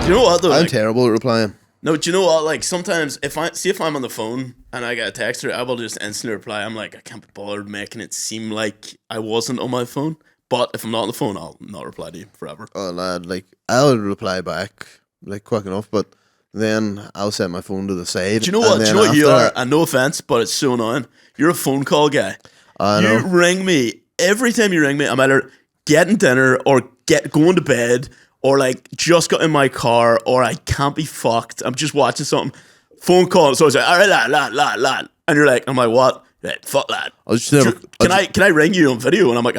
you know what though? I'm terrible at replying. No, do you know what? Like sometimes if I'm on the phone and I get a text, I will just instantly reply. I'm like, I can't be bothered making it seem like I wasn't on my phone. But if I'm not on the phone, I'll not reply to you forever. Oh lad, like I'll reply back like quick enough, but then I'll set my phone to the side. Do you know what? Do you know what you are? And no offense, but it's so annoying. You're a phone call guy. I know. You ring me every time you ring me. I'm either getting dinner or going to bed. Or like just got in my car, or I can't be fucked. I'm just watching something. Phone call. So I was like, all right, lad. And you're like, I'm like, what? You're like, fuck lad. Can I ring you on video? And I'm like,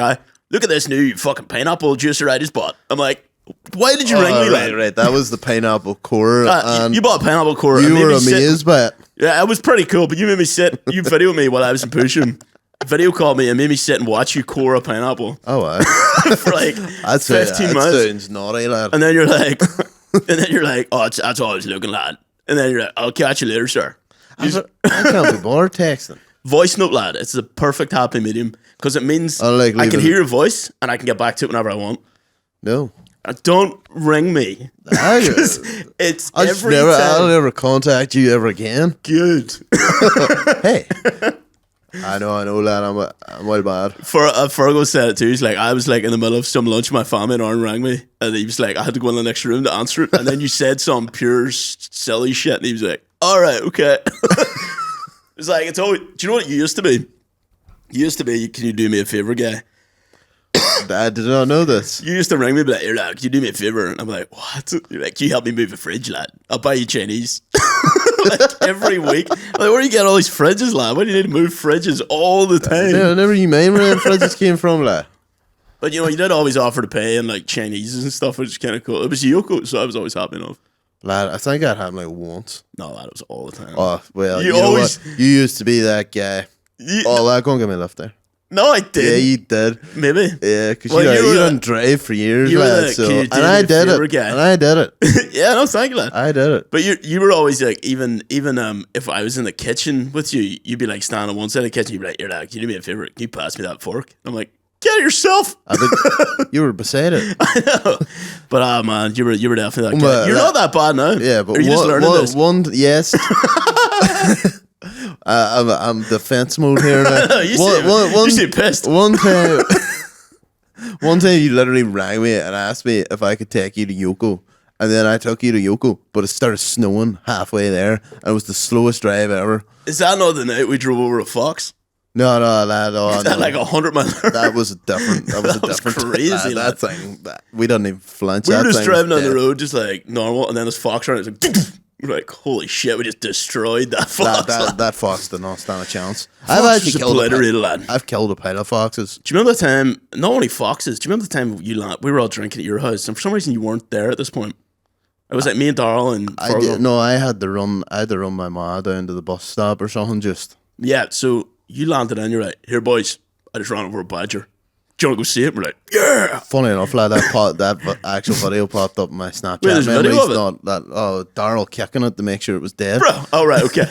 look at this new fucking pineapple juicer I just bought. I'm like, why did you ring me? Right. That was the pineapple core. And you bought a pineapple core. You were amazed by it. Yeah, it was pretty cool. But you made me sit. You videoed me while I was in Pushing. Video called me and made me sit and watch you core a pineapple. Oh, wow. For like 15 minutes. That sounds naughty, lad. And then you're like, oh, that's all I was looking, lad. And then you're like, I'll catch you later, sir. I can't be bothered texting. Voice note, lad. It's the perfect happy medium because it means I can hear your voice and I can get back to it whenever I want. No. Don't ring me. It's every time. I'll never contact you ever again. Good. Hey. I know, lad. I'm well bad. Fergal said it too. He's like, I was like in the middle of some lunch. My family and Aaron rang me, and he was like, I had to go in the next room to answer it. And then you said some pure silly shit, and he was like, all right, okay. It's like it's always. Do you know what you used to be? You used to be. Can you do me a favor, guy? I did not know this. You used to ring me, be like, here, lad, can you do me a favor? And I'm like, what? You're like, can you help me move a fridge, lad? I'll buy you Chinese. Like every week. Like, where do you get all these fridges, lad? Why do you need to move fridges all the time? Yeah, never you mind where the fridges came from, lad. But you know, you did always offer to pay in like Chinese and stuff, which is kind of cool. It was Yoko, so I was always happy enough. Lad, I think that happened like once. No, lad, it was all the time. Oh, well, you know what? You used to be that guy. Lad, go and give me a lift there. No, I did. Yeah, you did. Maybe. Yeah, because you didn't drive for years, lad. And I did it. And I did it. Yeah, no, thank you, lad. I did it. But you were always like, even if I was in the kitchen with you, you'd be like standing on one side of the kitchen, you'd be like, here, lad, can you do me a favor? Can you pass me that fork? I'm like, get it yourself. I think you were beside it. I know. But man, you were definitely that guy. You're not that bad now. Yeah, but are you just learning this? Yes. I'm defense mode here now. You seem pissed. One time you literally rang me and asked me if I could take you to Yoko, and then I took you to Yoko, but it started snowing halfway there, and it was the slowest drive ever. Is that not the night we drove over a Fox? No, lad. Is that like 100 miles? That was a different. That was crazy. That thing. We didn't even flinch. We were just driving down the road, just like normal, and then this Fox around. It's like. We're like, holy shit, we just destroyed that fox. That fox did not stand a chance. I've actually killed I've killed a pile of foxes. Do you remember the time, not only foxes, do you remember the time we were all drinking at your house, and for some reason you weren't there at this point? It was like me and Darryl and I had to run my ma down to the bus stop or something just. Yeah, so you landed and you're like, here boys, I just ran over a badger. Do you want to go see it? We're like, yeah. Funny enough, lad, that actual video popped up in my Snapchat. Wait, there's a video of it? Darryl kicking it to make sure it was dead. Bro, oh right, okay.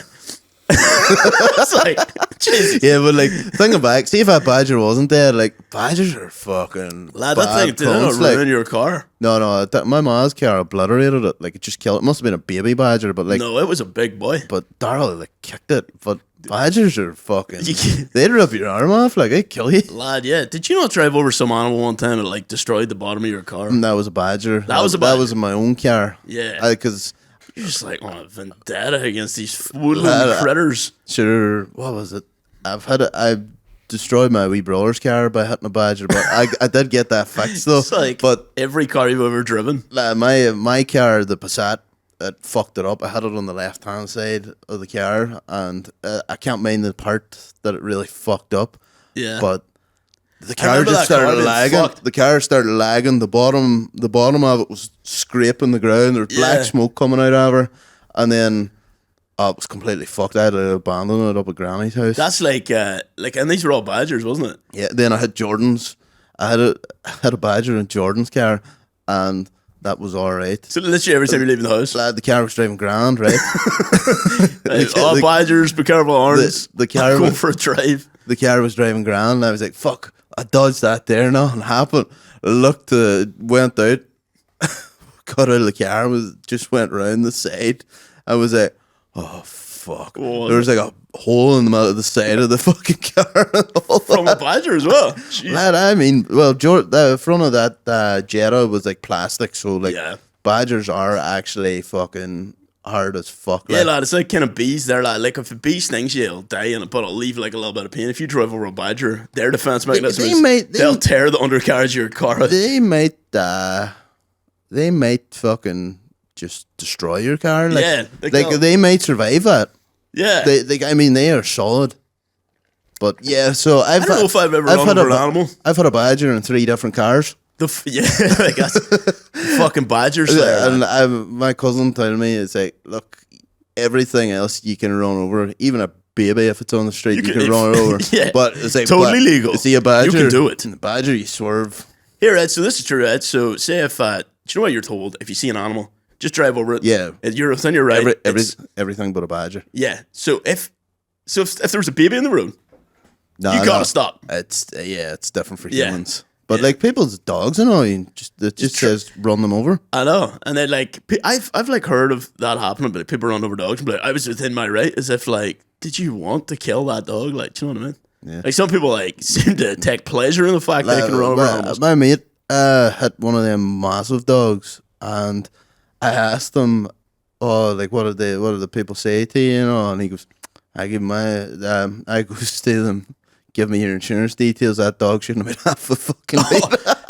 It's like, Jesus. Yeah, but like, thinking back, see if that badger wasn't dead, like, badgers are fucking lad, that thing didn't ruin your car. No, my ma's car obliterated it. Like, it just killed it. It must have been a baby badger, but like... No, it was a big boy. But Darryl, like, kicked it, but... Badgers are fucking... They'd rip your arm off, like, they'd kill you. Lad, yeah. Did you not drive over some animal one time and, like, destroyed the bottom of your car? That was a badger. That was a badger? That was in my own car. Yeah. Because... You're just, like, on a vendetta against these woodland critters. Sure, what was it? I destroyed my wee brother's car by hitting a badger, but I did get that fixed, though. It's like but every car you've ever driven. My car, the Passat, it fucked it up. I had it on the left-hand side of the car, and I can't mind the part that it really fucked up. Yeah. But the car just started lagging. The car started lagging. The bottom of it was scraping the ground. There was black smoke coming out of her. And then it was completely fucked. I had to abandon it up at Granny's house. That's like, and these were all badgers, wasn't it? Yeah, then I had Jordan's. I had a badger in Jordan's car, and... That was alright. So literally every time you're leaving the house? Lad, the car was driving grand, right? Badgers, be careful, orange. The car go for a drive. The car was driving grand, and I was like, fuck, I dodged that there, nothing happened. Went out, got out of the car and just went round the side. I was like, oh fuck. There was like a hole in the middle of the side of the fucking car. From a Badger as well. Jeez. Lad, I mean, well, the front of that Jetta was like plastic, so like Badgers are actually fucking hard as fuck. Yeah, lad, it's like kind of bees. They're like if a bee stings you, it'll die in it, but it'll leave like a little bit of pain. If you drive over a Badger, their defense mechanism they'll tear the undercarriage of your car out. They might fucking just destroy your car. Like, yeah, they might survive that. Yeah, I mean, they are solid. But yeah, so I don't know if I've ever run over an animal. I've had a Badger in 3 different cars. I guess fucking Badgers. And my cousin told me, it's like, look, everything else you can run over, even a baby if it's on the street, you can run it over. Yeah, but it's like totally legal. See a Badger, you can do it. In the Badger, you swerve. Here, Ed. So this is true, Ed. So say if do you know what you're told? If you see an animal, just drive over it. Yeah, you're within your right. Everything but a Badger. Yeah. So if there was a baby in the road, you gotta stop. It's different for humans. But like people's dogs and all, it just says run them over. I know, and then like I've like heard of that happening, but people run over dogs and be like, I was within my right, as if like, did you want to kill that dog? Like, do you know what I mean? Yeah. Like some people like seem to take pleasure in the fact that they can run over animals. My mate had one of them massive dogs, and I asked him, "Oh, like what do the people say to you?" You know, and he goes, "I give I goes to them." Give me your insurance details. That dog shouldn't have been half a fucking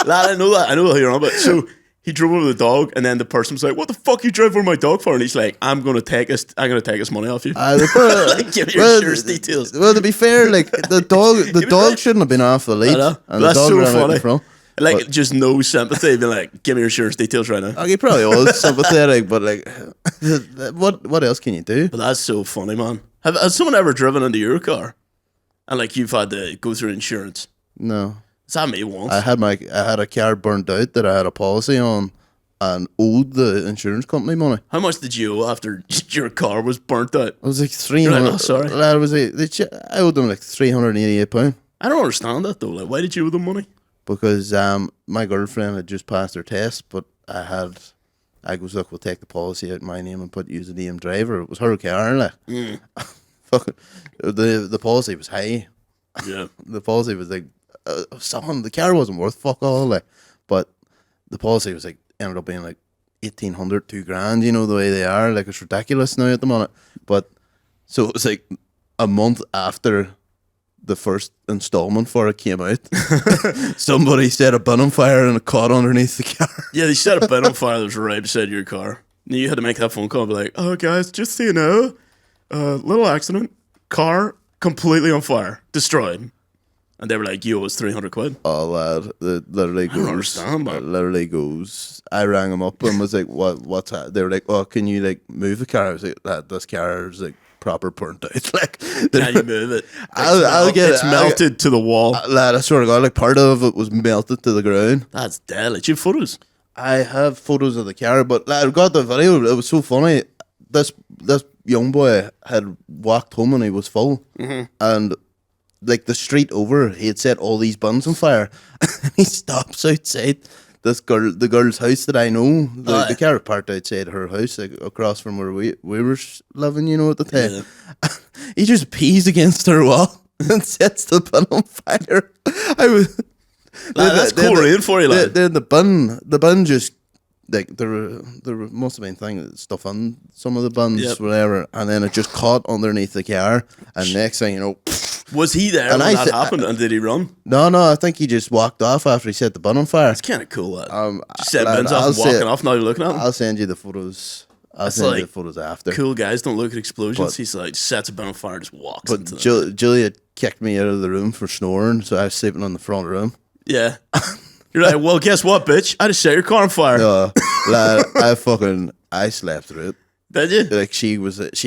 lad, I know that. I know what you're on about. So he drove over the dog, and then the person was like, "What the fuck you drive over my dog for?" And he's like, "I'm gonna take his money off you." Like, give me your insurance details. Well, to be fair, like the dog shouldn't have been off the lead. And that's the dog so ran funny. out in front. Like just no sympathy. Be like, "Give me your insurance details right now." He probably was sympathetic, but like, what else can you do? But that's so funny, man. Has someone ever driven into your car? And like you've had to go through insurance? No. It's happened to me once. I had a car burnt out that I had a policy on and owed the insurance company money. How much did you owe after your car was burnt out? It was like 300. Like, oh, sorry. I owed them like £388. I don't understand that though. Like, why did you owe them money? Because my girlfriend had just passed her test, but I goes, look, we'll take the policy out in my name and put you as a name driver. It was her car, like. Fucking, the policy was high. Yeah. The policy was like the car wasn't worth fuck all, like, but the policy was like ended up being like 1,800, $2,000. You know the way they are, like it's ridiculous now at the moment. But so it was like a month after the first installment for it came out, somebody set a bin on fire and it caught underneath the car. Yeah, they set a bin on fire that was right beside your car. And you had to make that phone call and be like, "Oh guys, just so you know, little accident, car completely on fire, destroyed." And they were like, "You owe us 300 quid." Oh lad, it literally goes. I don't understand, man. It literally goes. I rang them up and was like, what's that? They were like, "Oh, can you like move the car?" I was like, "Lad, this car is like proper burnt out." Like, can you move it? It's melted to the wall. Lad, I swear to God, like part of it was melted to the ground. That's deadly. Do you have photos? I have photos of the car, but lad, I got the video. It was so funny. This young boy had walked home and he was full, and like the street over, he had set all these buns on fire. And he stops outside the girl's house that I know. The car parked outside her house, like across from where we were living, you know, at the time. Yeah. He just pees against her wall and sets the bun on fire. That's cool rain for you, lad. Then the bun just. Like there must have been stuff on some of the buns, whatever, and then it just caught underneath the car, and next thing you know, was he there when that happened? And did he run? No, I think he just walked off after he set the bun on fire. It's kind of cool, lad. Just set bins off and walking off. Now you're looking at him. I'll send you the photos. I'll send you the photos after. Cool guys don't look at explosions. He's like sets a bin on fire, and just walks. But Julia kicked me out of the room for snoring, so I was sleeping on the front room. Yeah. You're like, well, guess what, bitch? I just set your car on fire. No, lad, I slept through it. Did you? Like she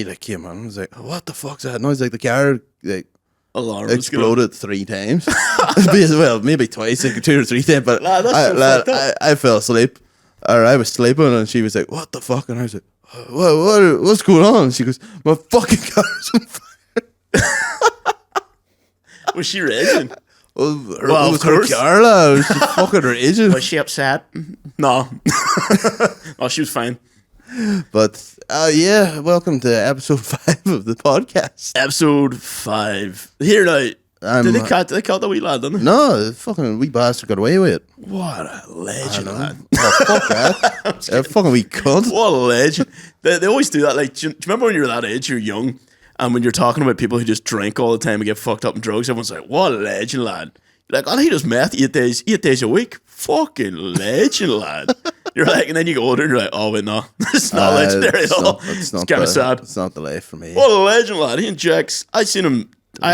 like came on and was like, what the fuck's that noise? Like the car like alarm exploded 3 times. Well, maybe twice, like 2 or 3 times. But I fell asleep, or I was sleeping, and she was like, what the fuck? And I was like, what's going on? And she goes, my fucking car's on fire. Was she raging? Well, of course. Carla was just fucking raging. Was she upset? No. Oh, she was fine. But yeah, welcome to episode 5 of the podcast. Episode 5. Here now. Did they cut the wee lad, didn't they? No, the fucking wee bastard got away with it. What a legend, lad. Oh, fuck that. A fucking wee cunt. What a legend. They always do that. Like, do you remember when you're that age, you're young, and when you're talking about people who just drink all the time and get fucked up in drugs, everyone's like, what a legend, lad. You're like, oh, he does meth 8 days a week. Fucking legend, lad. You're like, and then you go older and you're like, oh, wait, no. It's not legendary at all. It's kind of sad. It's not the life for me. What a legend, lad. He injects. I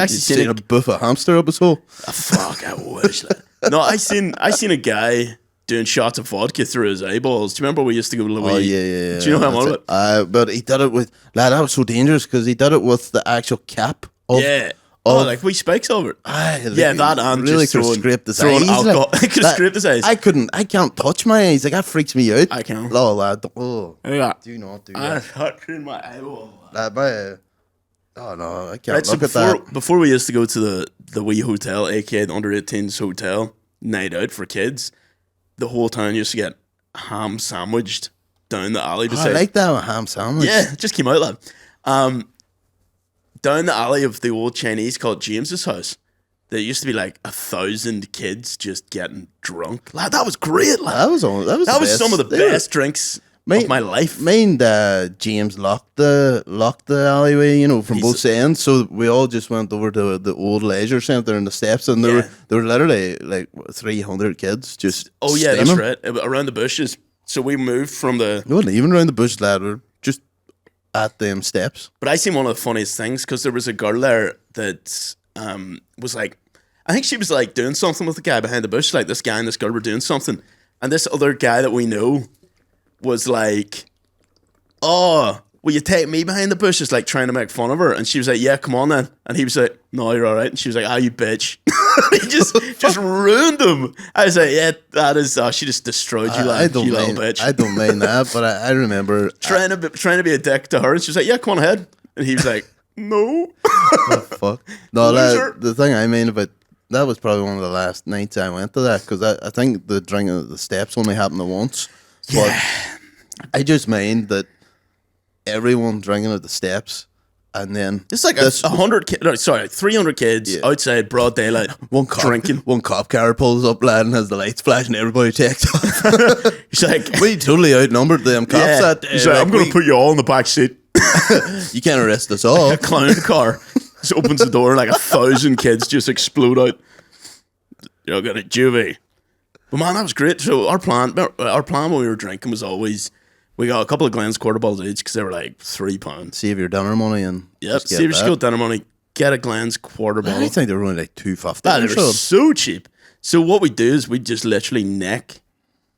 actually seen a buff a hamster up his hole. Oh, fuck, I wish. Lad. No, I seen a guy doing shots of vodka through his eyeballs. Do you remember we used to go to Louis? Oh, yeah. Do you know how I'm on it? But he did it with, lad, that was so dangerous because he did it with the actual cap of. Yeah. Like wee spikes over it. Yeah, that and really just could have scraped his throwing eyes. alcohol. I could have scraped his eyes. I can't touch my eyes. Like, that freaks me out. I can't. Oh, lad. Oh. Yeah. Do not do I that. touching my eyeball. Oh, no, I can't Right, look at that. Before we used to go to the wee hotel, aka the under 18s hotel, night out for kids, the whole town used to get ham sandwiched down the alley. I like that with ham sandwich. Yeah, it just came out, lad. Down the alley of the old Chinese called James's house, there used to be like 1,000 kids just getting drunk. Lad, that was great, lad. That was some of the best drinks of my life. Me and James locked the alleyway, from both ends. So we all just went over to the old leisure centre and the steps, and there were literally like 300 kids just. Oh yeah, steaming. That's right. Around the bushes. So we moved from the. It wasn't even around the bush, lad. We were just at them steps. But I seen one of the funniest things because there was a girl there that was like, I think she was like doing something with the guy behind the bush. Like this guy and this girl were doing something, and this other guy that we know was like, oh, will you take me behind the bushes, like trying to make fun of her? And she was like, yeah, come on then. And he was like, no, you're all right. And she was like, you bitch. He just ruined him. I was like, yeah, that is, she just destroyed you, lad, you little bitch. I don't mind that, but I remember trying to be a dick to her. And she was like, yeah, come on ahead. And he was like, no. Oh, fuck. No, the thing I mean about that was probably one of the last nights I went to that, because I think the drinking at the steps only happened once. Yeah. But I just mean that everyone drinking at the steps, and then it's like 300 kids outside broad daylight. Drinking. One cop car pulls up, lad, and has the lights flashing. Everybody takes off. He's like, we totally outnumbered them cops that day. He's like, I'm going to put you all in the back seat. You can't arrest us all. A clown car just opens the door, like 1,000 kids just explode out. You're gonna juvie. But man, that was great. So our plan when we were drinking was always, we got a couple of Glen's quarter balls each because they were like £3. Save your dinner money and save your school dinner money. Get a Glen's quarter ball. I think they were only like $2.50. They were so cheap. So what we do is we just literally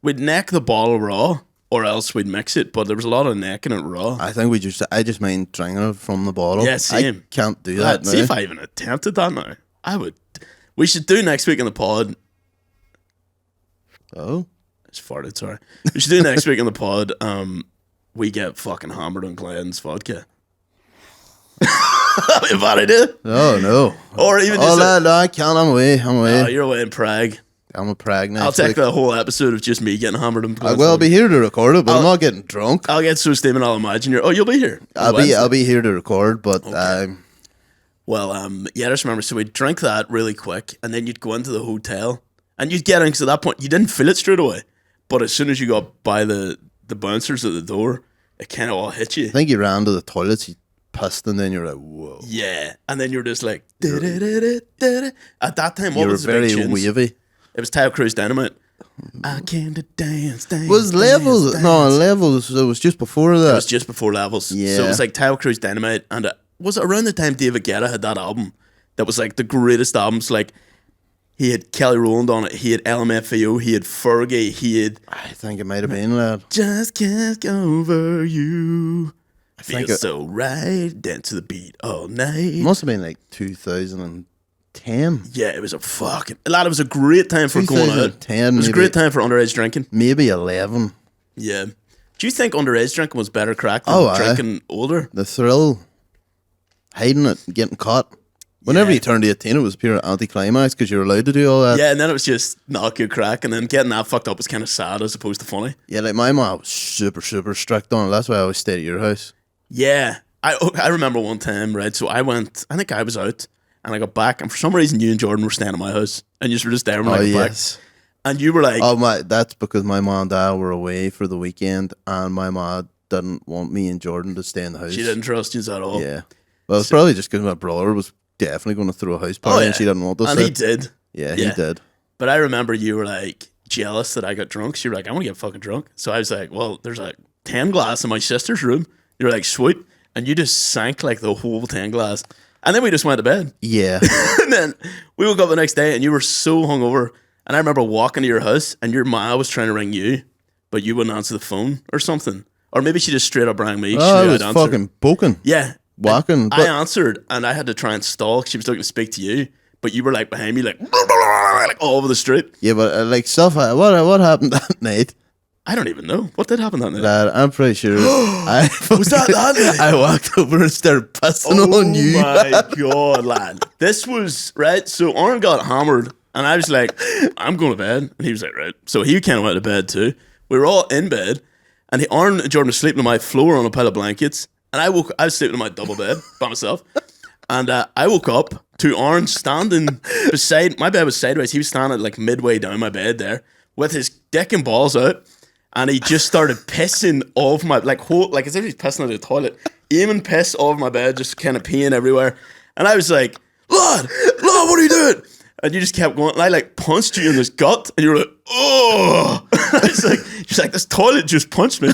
we'd neck the bottle raw, or else we'd mix it. But there was a lot of necking it raw. I think I just mean drinking it from the bottle. Yeah, same. I can't do that now. See if I even attempted that now. I would. We should do next week in the pod. Oh, it's farted. Sorry. We should do next week in the pod. We get fucking hammered on Glen's vodka. That'd be a bad idea. Oh no. Or even no, I can't. I'm away. Oh, you're away in Prague. I'm in Prague next I'll take week. the whole episode of just me getting hammered on Glen's. I'll be here to record it, but I'm not getting drunk. I'll get so steaming. I'll imagine you'll be here. I'll be here to record, but okay. Well, I just remember, so we'd drink that really quick, and then you'd go into the hotel, and you'd get in, because at that point, you didn't feel it straight away, but as soon as you got by the bouncers at the door, it kind of all hit you. I think you ran to the toilets, you pissed, and then you're like, whoa. Yeah, and then you're just like, at that time, what was the big tunes? You were very wavy. It was Tayo Cruz Dynamite. I came to dance. Was Levels? No, Levels, it was just before that. It was just before Levels. Yeah. So it was like Tayo Cruz Dynamite, and was it around the time David Guetta had that album that was like the greatest albums? Like, he had Kelly Rowland on it, he had LMFAO, he had Fergie, he had... I think it might have been that. Just can't get over you. I feel so right, dance to the beat all night. It must have been like 2010. Yeah, it was a fucking... Lad, it was a great time for going out. 2010, it was a great time for underage drinking. Maybe 11. Yeah. Do you think underage drinking was better crack than drinking older? The thrill... Hiding it, getting caught. Whenever you turned 18, it was pure anticlimax because you're allowed to do all that. Yeah, and then it was just not good crack, and then getting that fucked up was kind of sad as opposed to funny. Yeah, like my mom was super, super strict on it. That's why I always stayed at your house. Yeah. I remember one time, right, so I think I was out, and I got back, and for some reason you and Jordan were staying at my house, and you were just there when I got back. And you were like... that's because my mom and dad were away for the weekend, and my mom didn't want me and Jordan to stay in the house. She didn't trust you at all. Yeah. Well, it's probably just because my brother was definitely going to throw a house party and she didn't want us. And he did. Yeah, he did. But I remember you were like jealous that I got drunk. So you were like, I want to get fucking drunk. So I was like, well, there's like 10 glass in my sister's room. You were like, sweet. And you just sank like the whole 10 glass. And then we just went to bed. Yeah. And then we woke up the next day and you were so hungover. And I remember walking to your house and your ma was trying to ring you, but you wouldn't answer the phone or something. Or maybe she just straight up rang me. I was fucking poking. Yeah. Walking. I answered and I had to try and stall. She was looking to speak to you, but you were like behind me, like all over the street. Yeah, but like stuff. What happened that night? I don't even know. What did happen that night? Lad, I'm pretty sure. Was that night? I walked over and started pissing on you. Oh my God, lad. This was, right, so Aaron got hammered and I was like, I'm going to bed. And he was like, right. So he kind of went to bed too. We were all in bed and Aaron and Jordan were sleeping on my floor on a pile of blankets. And I was sleeping in my double bed by myself. And I woke up to Aaron standing beside, my bed was sideways. He was standing like midway down my bed there with his dick and balls out. And he just started pissing off my, like as if he's pissing out of the toilet, aiming piss off my bed, just kind of peeing everywhere. And I was like, lad, what are you doing? And you just kept going. And I like punched you in this gut. And you were like, oh. I was like, she's like, this toilet just punched me.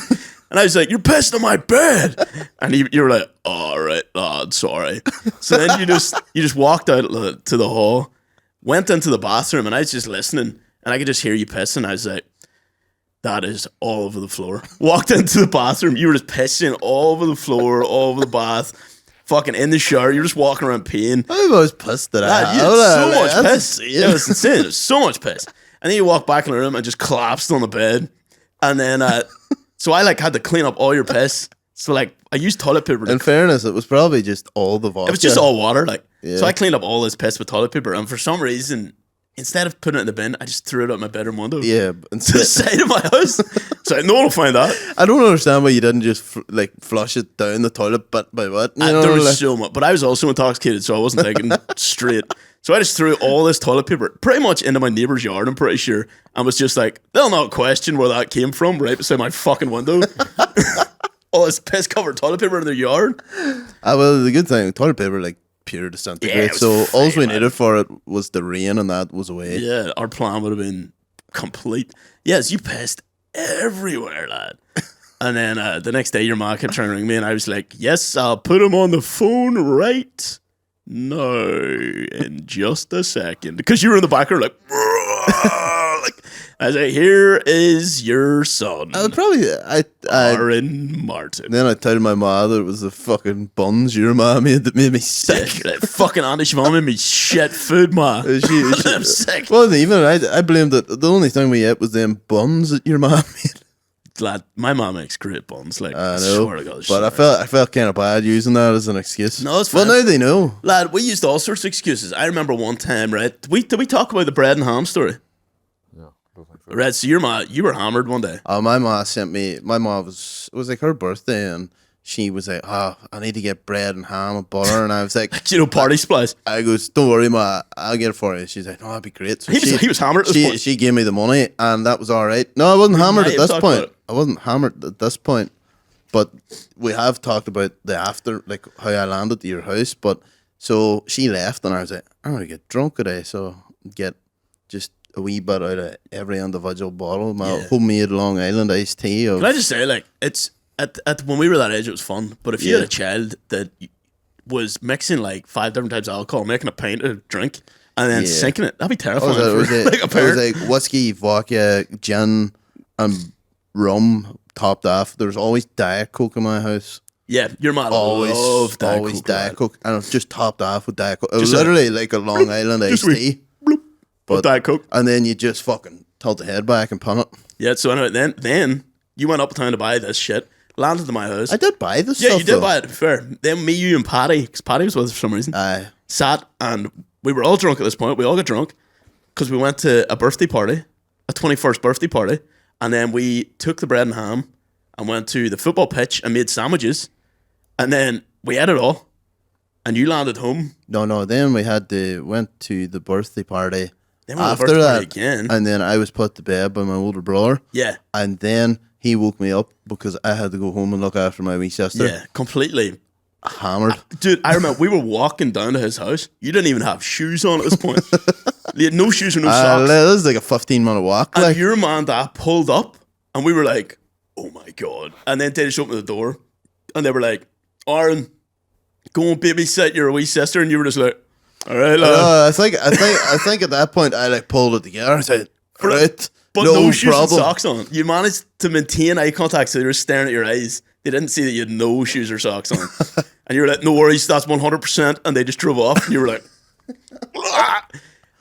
And I was like, you're pissing on my bed. And you were like, all right, lad, sorry. So then you just walked out to the hall, went into the bathroom, and I was just listening. And I could just hear you pissing. I was like, that is all over the floor. Walked into the bathroom, you were just pissing all over the floor, all over the bath, fucking in the shower. You were just walking around peeing. I was pissed that I had so much piss. It was insane. It was so much piss. And then you walk back in the room and just collapsed on the bed. And then, so I like had to clean up all your piss. So like I used toilet paper. In fairness, it was probably just all the vodka. It was just all water. Like, so I cleaned up all this piss with toilet paper. And for some reason, instead of putting it in the bin, I just threw it out my bedroom window. Yeah. To the side of my house. So no one will find that. I don't understand why you didn't just flush it down the toilet bit by bit. There was so much. But I was also intoxicated, so I wasn't thinking straight. So I just threw all this toilet paper pretty much into my neighbour's yard, I'm pretty sure. And was just like, they'll not question where that came from right beside my fucking window. All this piss covered toilet paper in their yard. Well, the good thing, toilet paper, like, pure disintegrate. So all we needed for it was the rain, and that was away. Yeah, our plan would have been complete. Yes, you pissed everywhere, lad. And then the next day, your mom kept trying to ring me, and I was like, yes, I'll put him on the phone right now in just a second. Because you were in the background like I was like, here is your son. Aaron Martin. Then I told my mother it was the fucking buns your mom made that made me sick. Like, fucking Auntie Siobhan made me shit food, ma. I'm sick. Well, even I blamed it. The only thing we ate was them buns that your mom made. Lad, my mom makes great buns. Like, I know, swear to God, but I felt kind of bad using that as an excuse. No, it's fine. Well, now they know. Lad, we used all sorts of excuses. I remember one time, right? Did we talk about the bread and ham story? No, don't think so. Right, so you were hammered one day. My mom sent me. My mom it was like her birthday, and she was like, I need to get bread and ham and butter, and I was like, party supplies. I goes, don't worry, ma, I'll get it for you. She's like, no, that'd be great. So he was hammered at this point. She gave me the money, and that was all right. No, I wasn't hammered at this point. I wasn't hammered at this point, but we have talked about the after, like how I landed to your house. But so she left, and I was like, I'm gonna get drunk today, so get just a wee bit out of every individual bottle. My homemade Long Island iced tea. Can I just say, like, it's at when we were that age, it was fun. But if you had a child that was mixing like 5 different types of alcohol, making a pint of drink, and then sinking it, that'd be terrifying. It was like whiskey, vodka, gin, and rum topped off. There's always Diet Coke in my house. Yeah, your mom loved Diet Coke. And it's just topped off with Diet Coke. It was literally like a Long Island iced tea. But Diet Coke. And then you just fucking tilt the head back and pun it. Yeah, so anyway, then you went uptown to buy this shit, landed to my house. I did buy this stuff. Yeah, you did buy it, fair. Then me, you, and Patty, because Patty was with us for some reason. Aye. sat, and we were all drunk at this point. We all got drunk because we went to a birthday party, a 21st birthday party, and then we took the bread and ham and went to the football pitch and made sandwiches, and then we ate it all, and you landed home. No. Then we went to the birthday party. Then we went to the birthday party again. And then I was put to bed by my older brother. Yeah. And then he woke me up because I had to go home and look after my wee sister. Yeah, completely hammered. Dude, I remember we were walking down to his house. You didn't even have shoes on at this point. You had no shoes or no socks. This is like a 15-minute walk. And your man dad pulled up, and we were like, oh my God. And then they just opened the door, and they were like, Aaron, go and babysit your wee sister. And you were just like, all right, lad. I think at that point I like pulled it together. I said, right, but no shoes and socks on. You managed to maintain eye contact, so they were staring at your eyes. They didn't see that you had no shoes or socks on. And you were like, no worries, that's 100%. And they just drove off, and you were like,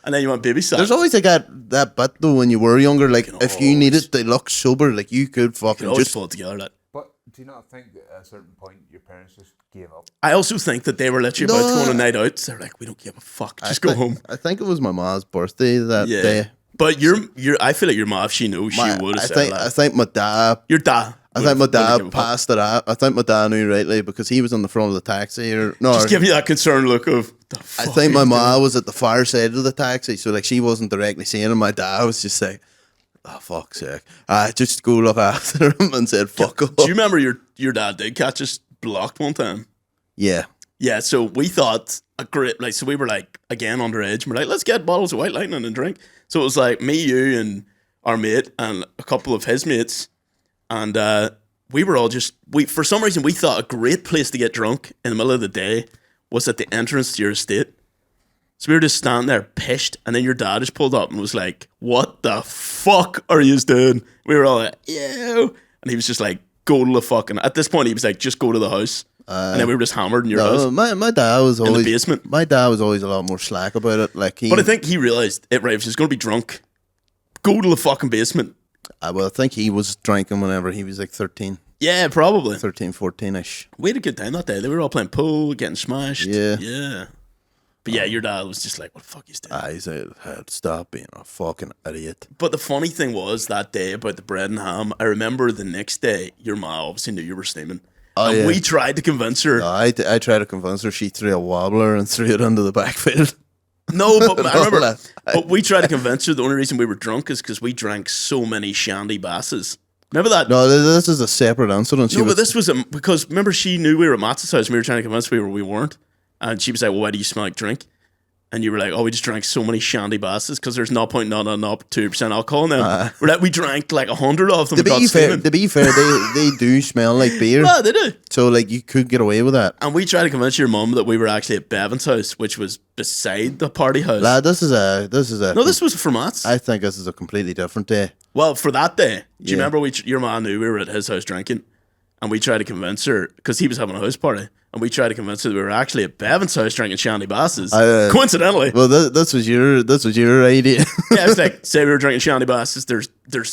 and then you went babysat. There's always like that bit though when you were younger, like if you needed to look sober, like you could fucking just pull it together. That. But do you not think that at a certain point your parents just gave up? I also think that they were literally about to go on a night out. So they're like, we don't give a fuck, just go home. I think it was my mom's birthday that day. But I feel like your mom, if she knew, she would have said that. I think my dad. Your dad. I think my dad passed it out. I think my dad knew rightly because he was on the front of the taxi. Just give you that concerned look of, the fuck I think my mom was at the far side of the taxi, so like she wasn't directly seeing him. My dad was just like, oh, fuck's sake. I just go look after him and said, fuck off. Do you remember your dad did catch us blocked one time? Yeah. Yeah, so we thought a great, so we were like, again, underage, and we're like, let's get bottles of White Lightning and drink. So it was like me, you, and our mate, and a couple of his mates, and we were all for some reason, we thought a great place to get drunk in the middle of the day was at the entrance to your estate. So we were just standing there, pissed, and then your dad just pulled up and was like, what the fuck are you doing? We were all like, ew. And he was just like, go to the fucking, at this point, he was like, just go to the house. And then we were just hammered in your house. My dad was always in the basement. My dad was always a lot more slack about it. But I think he realised if he's going to be drunk, go to the fucking basement. I think he was drinking whenever he was like 13. Yeah, probably 13, 14-ish. We had a good time that day. They were all playing pool, getting smashed. Yeah. But yeah, your dad was just like, what the fuck is that? He said, stop being a fucking idiot. But the funny thing was that day about the bread and ham, I remember the next day, your mom obviously knew you were steaming. And we tried to convince her. I tried to convince her. She threw a wobbler and threw it into the backfield. No, but I remember. But we tried to convince her the only reason we were drunk is because we drank so many shandy basses. Remember that? No, this is a separate incident. But this was because remember she knew we were at Matt's house and we were trying to convince her we weren't. And she was like, well, why do you smell like drink? And you were like, oh, we just drank so many shandy basses because there's 0.002% alcohol in them. We drank like 100 of them. To be fair, they do smell like beer. Yeah, they do. So like you could get away with that. And we tried to convince your mum that we were actually at Bevan's house, which was beside the party house. Lad, this is a. No, this was for Matt's. I think this is a completely different day. Well, for that day, do you remember your mom knew we were at his house drinking, and we tried to convince her because he was having a house party. And we tried to convince her that we were actually at Bevan's house drinking shandy basses. Coincidentally. Well, this was your idea. Yeah, it's like, say we were drinking shandy basses, there's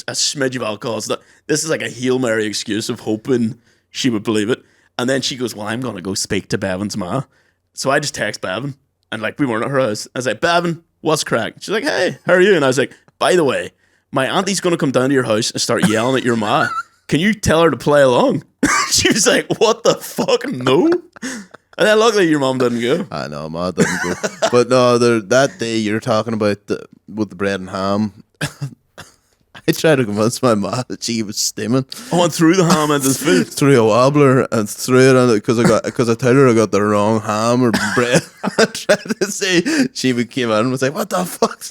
a smidge of alcohol. So this is like a Hail Mary excuse of hoping she would believe it. And then she goes, well, I'm going to go speak to Bevan's ma. So I just text Bevan. And like, we weren't at her house. I was like, Bevan, what's crack? She's like, hey, how are you? And I was like, by the way, my auntie's going to come down to your house and start yelling at your ma. Can you tell her to play along? She was like, what the fuck? No. And then luckily your mom didn't go. I know, ma didn't go. But no, that day you're talking about with the bread and ham, I tried to convince my ma that she was steaming. Oh, and threw the ham into his food. Threw a wobbler and threw it on it because I told her I got the wrong ham or bread. I tried to say she came out and was like, what the fuck?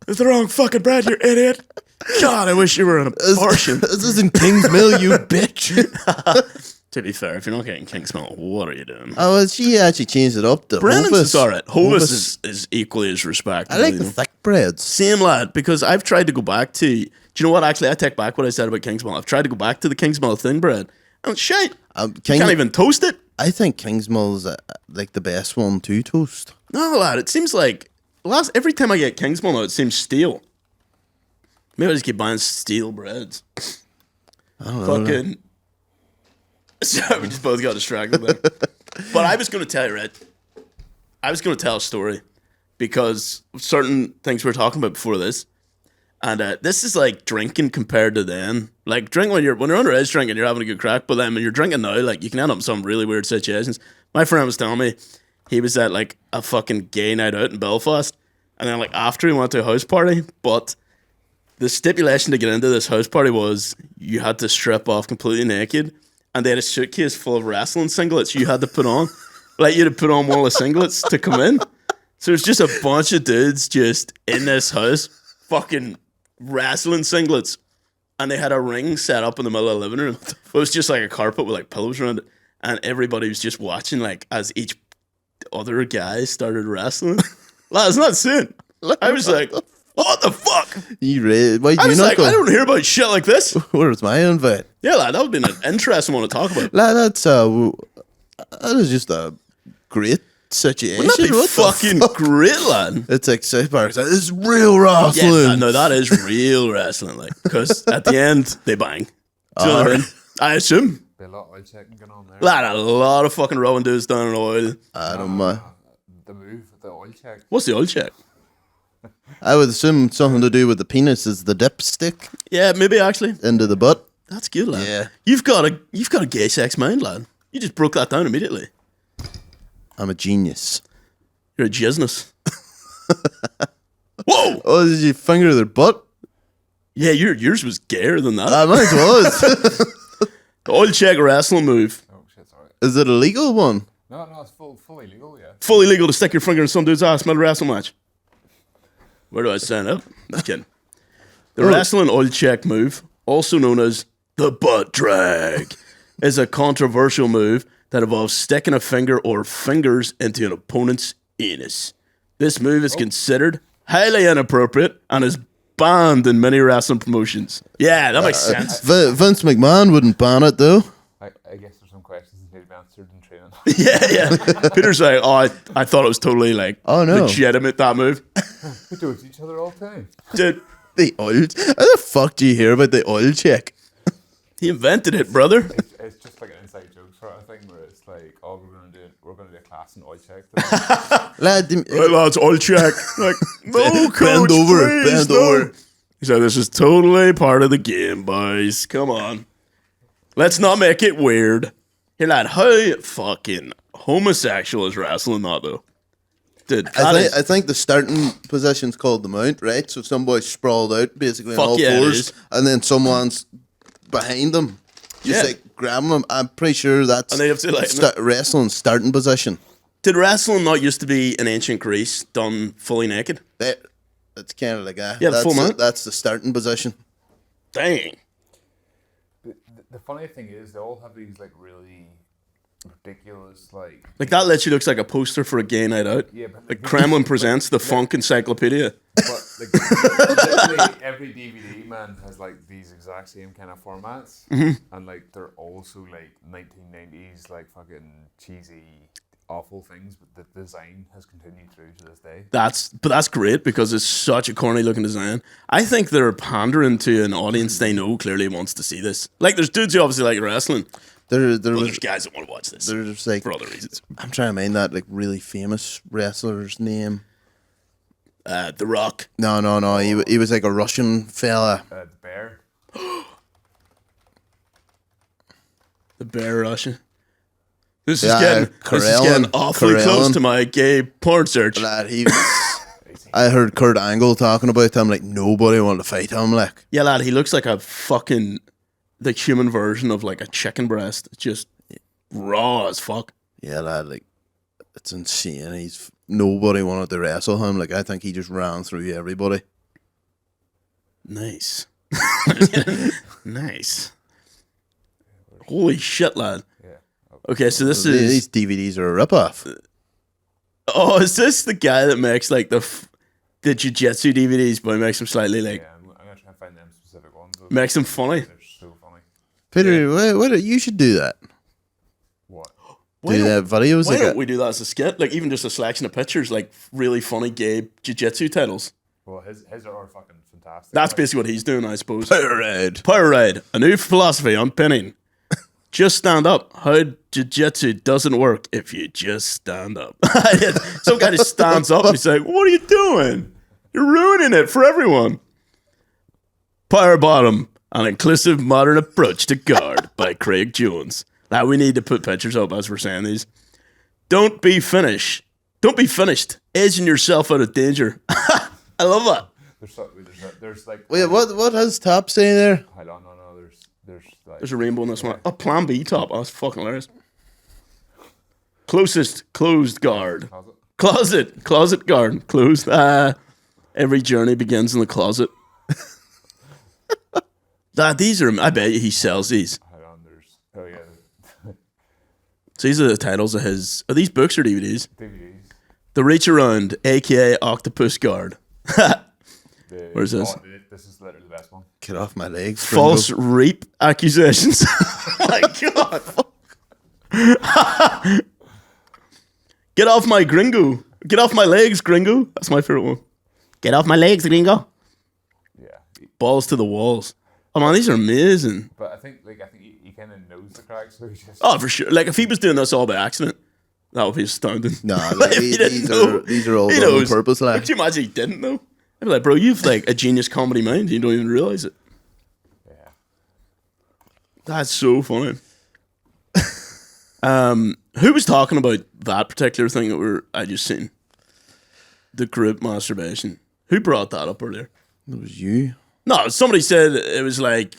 It's the wrong fucking bread, you idiot. God, I wish you were an abortion. This isn't King's Mill, you bitch. To be fair, if you're not getting King's Mill, what are you doing? Oh, well, she actually changed it up to Brennan's Hovis. is alright. Hovis is equally as respectable. I like the thick breads. Same lad, because I've tried to go back to... Do you know what? Actually, I take back what I said about King's Mill. I've tried to go back to the King's Mill thin bread. And it's shite. You can't even toast it. I think King's Mill is like the best one to toast. No, lad, it seems like... Every time I get King's Mill now, it seems stale. Maybe I just keep buying steel breads. I don't know. Fucking... Sorry, we just both got distracted there. But I was going to tell you, right? I was going to tell a story because of certain things we were talking about before this. And this is like drinking compared to then. Like drink when you're underage drinking, you're having a good crack. But then when you're drinking now, like you can end up in some really weird situations. My friend was telling me he was at like a fucking gay night out in Belfast. And then like after he went to a house party. But the stipulation to get into this house party was you had to strip off completely naked. And they had a suitcase full of wrestling singlets you had to put on. Like you had to put on one of the singlets to come in. So it's just a bunch of dudes just in this house, fucking wrestling singlets. And they had a ring set up in the middle of the living room. It was just like a carpet with like pillows around it. And everybody was just watching like as each other guy started wrestling. Lad, it's not sin. I was like, what the fuck? Why I was like, I don't hear about shit like this. Where's my invite? Yeah, lad, that would be an interesting one to talk about. Lad, that is just a great situation. Wouldn't that be fucking great, lad? It's like South Park. This is real wrestling. Yeah, no, that is real wrestling. Like, because at the end they bang. Do you know what I mean? I assume. Be a lot of oil checking going on there. Lad, a lot of fucking rubbing dudes down in oil. I don't mind. The move, the oil check. What's the oil check? I would assume something to do with the penis is the dipstick Yeah, maybe actually. into the butt. That's good, lad. Yeah. You've got a gay sex mind, lad. You just broke that down immediately. I'm a genius. You're a jizness. Whoa! Oh, did you finger their butt? Yeah, yours was gayer than that. Mine was. The oil check wrestling move. Oh shit, sorry. Is it a legal one? No, it's fully legal, yeah. Fully legal to stick your finger in some dude's ass mid wrestling match. Where do I sign up? Just kidding. The wrestling oil check move, also known as the butt drag, is a controversial move that involves sticking a finger or fingers into an opponent's anus. This move is considered highly inappropriate and is banned in many wrestling promotions. Yeah, that makes sense. Vince McMahon wouldn't ban it though. I guess there's some questions that need to be answered in training. Yeah. Peter's like, I thought it was totally like legitimate, that move. We do it to each other all the time. Dude, The oil. How the fuck do you hear about the oil check? he invented it, brother. It's just like an inside joke sort of thing where it's like, oh, we're gonna do a class in oil check. Lad, Right, lads, oil check. Like, no, coach, bend over, please, bend no. over. He said, this is totally part of the game, boys. Come on. Let's not make it weird. Here, lad, how fucking homosexual is wrestling that, though? Dude, I think the starting position's called the mount, right? So some boy's sprawled out basically on all Fuck yeah, it fours, is. and then someone's behind them, just like grabbing them. I'm pretty sure that's And they have to, like, wrestling's starting position. did wrestling not used to be in ancient Greece done fully naked? That's kind of like Yeah, the full mount. That's the starting position. Dang. The funny thing is, they all have these like really ridiculous like. Like, that literally looks like a poster for a gay night out. Yeah, but Like, Kremlin presents the Funk Encyclopedia. But like, literally every DVD man has like these exact same kind of formats, and like they're also like 1990s like fucking cheesy, awful things. But the design has continued through to this day. But that's great because it's such a corny looking design. I think they're pandering to an audience they know clearly wants to see this. Like, there's dudes who obviously like wrestling. There's guys that want to watch this. There's like for other reasons. I'm trying to mind that like really famous wrestler's name. The Rock. No. He was like a Russian fella. The bear. The Bear Russian. This is getting awfully close to my gay porn search. Lad, I heard Kurt Angle talking about him like nobody wanted to fight him. Like, Yeah, lad, he looks like a fucking the human version of like a chicken breast. It's just raw as fuck. yeah, lad, like it's insane. Nobody wanted to wrestle him. Like, I think he just ran through everybody. Nice. Nice. Holy shit, lad. Yeah. Okay, so this These is... DVDs are a ripoff. Oh, is this the guy that makes like the jiu-jitsu DVDs, but makes them slightly like... Yeah, I'm gonna try and find them specific ones. Makes them funny? They're so funny. Peter, what you should do that. What? Do that videos. Why like don't we do that as a skit? Like, even just a selection of pictures, like really funny gay jiu-jitsu titles. Well, his are fucking fantastic. That's Like, basically what he's doing, I suppose. Power Ride. Power Ride, a new philosophy on pinning. Just stand up. How jiu-jitsu doesn't work if you just stand up. Some guy just stands up and he's like, what are you doing? You're ruining it for everyone. Power Bottom, an inclusive modern approach to guard by Craig Jones. Now we need to put pictures up as we're saying these. Don't be finished. Edging yourself out of danger. I love that. There's like... Wait, what does top say there? I don't know. There's a rainbow in this one. A Plan B top. Oh, that's fucking hilarious. Closest closed guard. Closet guard. Closed. Every journey begins in the closet. These are, I bet you he sells these. Oh, yeah. So these are the titles of his, are these books or DVDs? DVDs. The Reach Around, aka Octopus Guard. Where's this? Oh, this is literally the best one. Get off my legs. False rape accusations. Oh my God. Get off my gringo. Get off my legs, gringo. That's my favorite one. Get off my legs, gringo. Yeah. Balls to the walls. Oh man, these are amazing. But I think he kind of knows the crack, so he just... Oh, for sure. Like if he was doing this all by accident, that would be astounding. No, like, these are all done on purpose. Like, could you imagine he didn't know? I'd be like, bro, you've like a genius comedy mind. You don't even realize it. Yeah. That's so funny. Who was talking about that particular thing that I just seen? The group masturbation. Who brought that up earlier? It was you. No, somebody said it was like...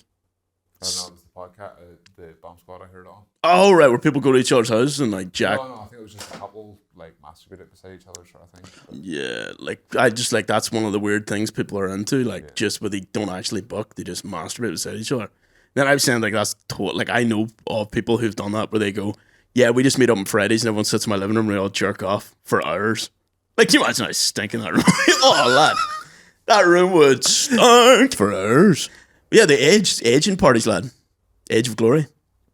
I don't know, it was the podcast, the Bomb Squad I heard on. Oh, right, where people go to each other's houses and like jack... No, I think it was just a couple like masturbated beside each other sort of thing. Yeah, like I just like that's one of the weird things people are into, like just where they don't actually book, they just masturbate beside each other. Then I was saying like that's like I know of people who've done that where they go, yeah, we just meet up on Fridays and everyone sits in my living room and we all jerk off for hours. Like, can you imagine how stinking that room? Oh, lad, that room would stink For hours. Yeah, the aging parties, lad. Age of glory.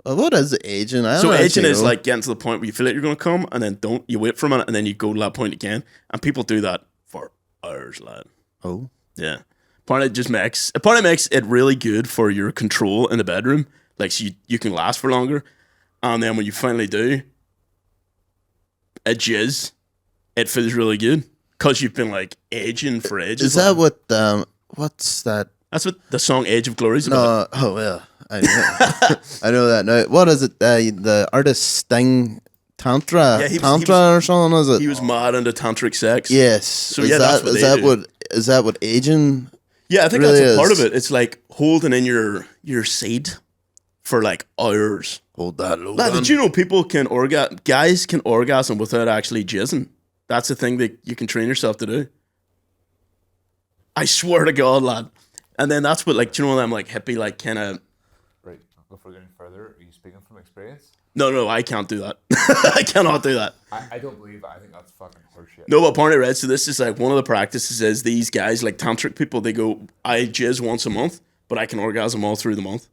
What is aging? So aging is like getting to the point where you feel like you're going to come and then don't. You wait for a minute and then you go to that point again. And people do that for hours, lad. Oh. Yeah. Apparently it makes it really good for your control in the bedroom. Like, so you can last for longer. And then when you finally do a jizz, it feels really good. Because you've been like aging for ages. Is that what, what's that? That's what the song Age of Glory is about. No, oh yeah. I know. I know that now. What is it? The artist Sting Tantra? Yeah, Tantra or something, is it? He was mad into tantric sex. Yes. So that's what aging? Yeah, I think really that's a part is. of it. It's like holding in your seed for like hours. Hold that low. Lad, did you know guys can orgasm without actually jizzing? That's a thing that you can train yourself to do. I swear to God, lad. And then that's what, like, do you know them like hippie, like kind of. Right. Before going further, are you speaking from experience? No, I can't do that. I cannot do that. I don't believe it. I think that's fucking horseshit. No, but apparently, right, so this is like one of the practices is these guys, like tantric people, they go, I jizz once a month, but I can orgasm all through the month.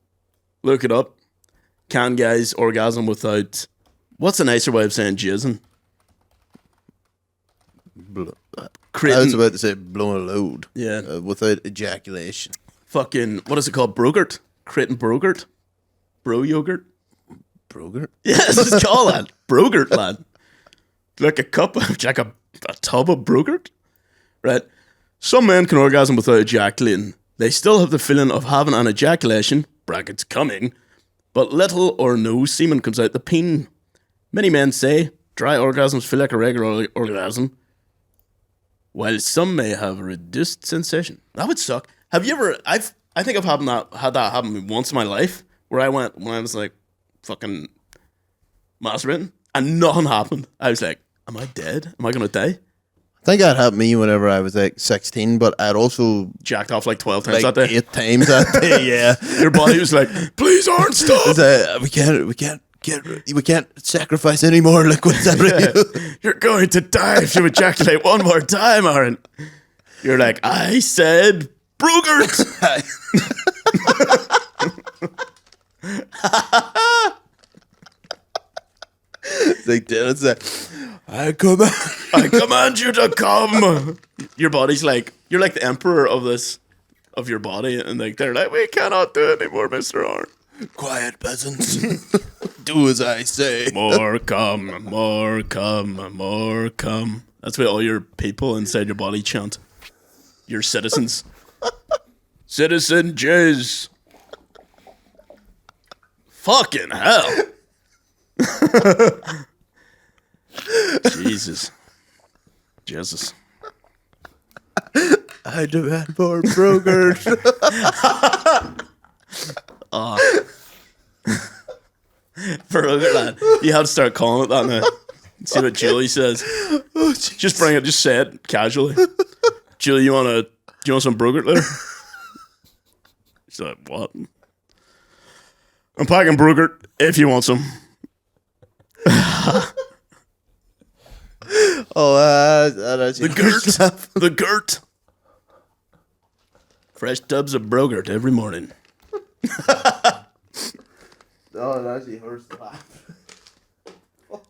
Look it up. Can guys orgasm without, what's a nicer way of saying jizzing? I was about to say blowing a load. Yeah. Without ejaculation. Fucking, what is it called? Broghurt? Creating Broghurt? Bro yogurt? Broghurt? Yeah, this is called that. Broghurt, lad. Like a cup of, like a tub of Broghurt. Right. Some men can orgasm without ejaculating. They still have the feeling of having an ejaculation, brackets coming, but little or no semen comes out the peen. Many men say dry orgasms feel like a regular orgasm, while some may have a reduced sensation. That would suck. Have you ever? I think I've had that happen once in my life, where I went when I was like fucking masturbating, and nothing happened. I was like, "Am I dead? Am I gonna die?" I think that happened to me whenever I was like 16, but I'd also jacked off like 12 times like that day. 8 times that day. Yeah, your body was like, "Please, aren't stop." We can't sacrifice any more liquids out of you. You're going to die if you ejaculate one more time, Aaron. You're like, I said Broghurt. Like Dennis said, I command you to come. Your body's like, you're like the emperor of your body, and like they're like, we cannot do it anymore, Mr. Arn. Quiet, peasants. Do as I say. More come, more come, more come. That's what all your people inside your body chant. Your citizens. Citizen Jizz. Fucking hell. Jesus. I demand more Broghurt. Broghurt, lad. You have to start calling it that now. See what Julie says. Just bring it. Just say it casually. Julie, you want some Broghurt later? She's like, what? I'm packing Broghurt if you want some. The Gurt. Fresh tubs of Broghurt every morning. Oh, it actually hurts to laugh.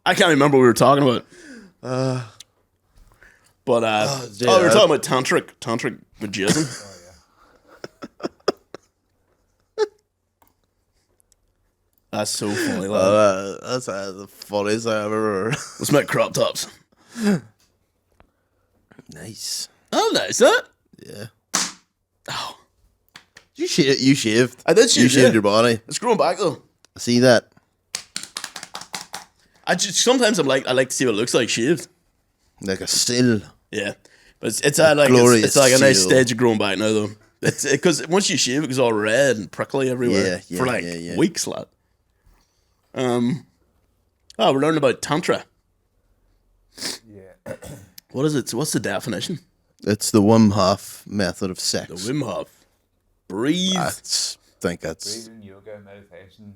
I can't remember what we were talking about. We were talking about tantric vagism. That's so funny, lad. That's the funniest I ever heard. Let's make crop tops. Nice. Oh, nice, huh? Yeah. Oh, You shaved. I did shave. You shaved your body. It's growing back though. I see that. Sometimes I like to see what it looks like shaved. Like a still. Yeah, but it's like a nice stage of growing back now though. It's because once you shave, it goes all red and prickly everywhere for weeks, lad. We're learning about tantra. Yeah. What is it? What's the definition? It's the Wim Hof method of sex. The Wim Hof. Breathe. I think that's Breathing, yoga, meditation.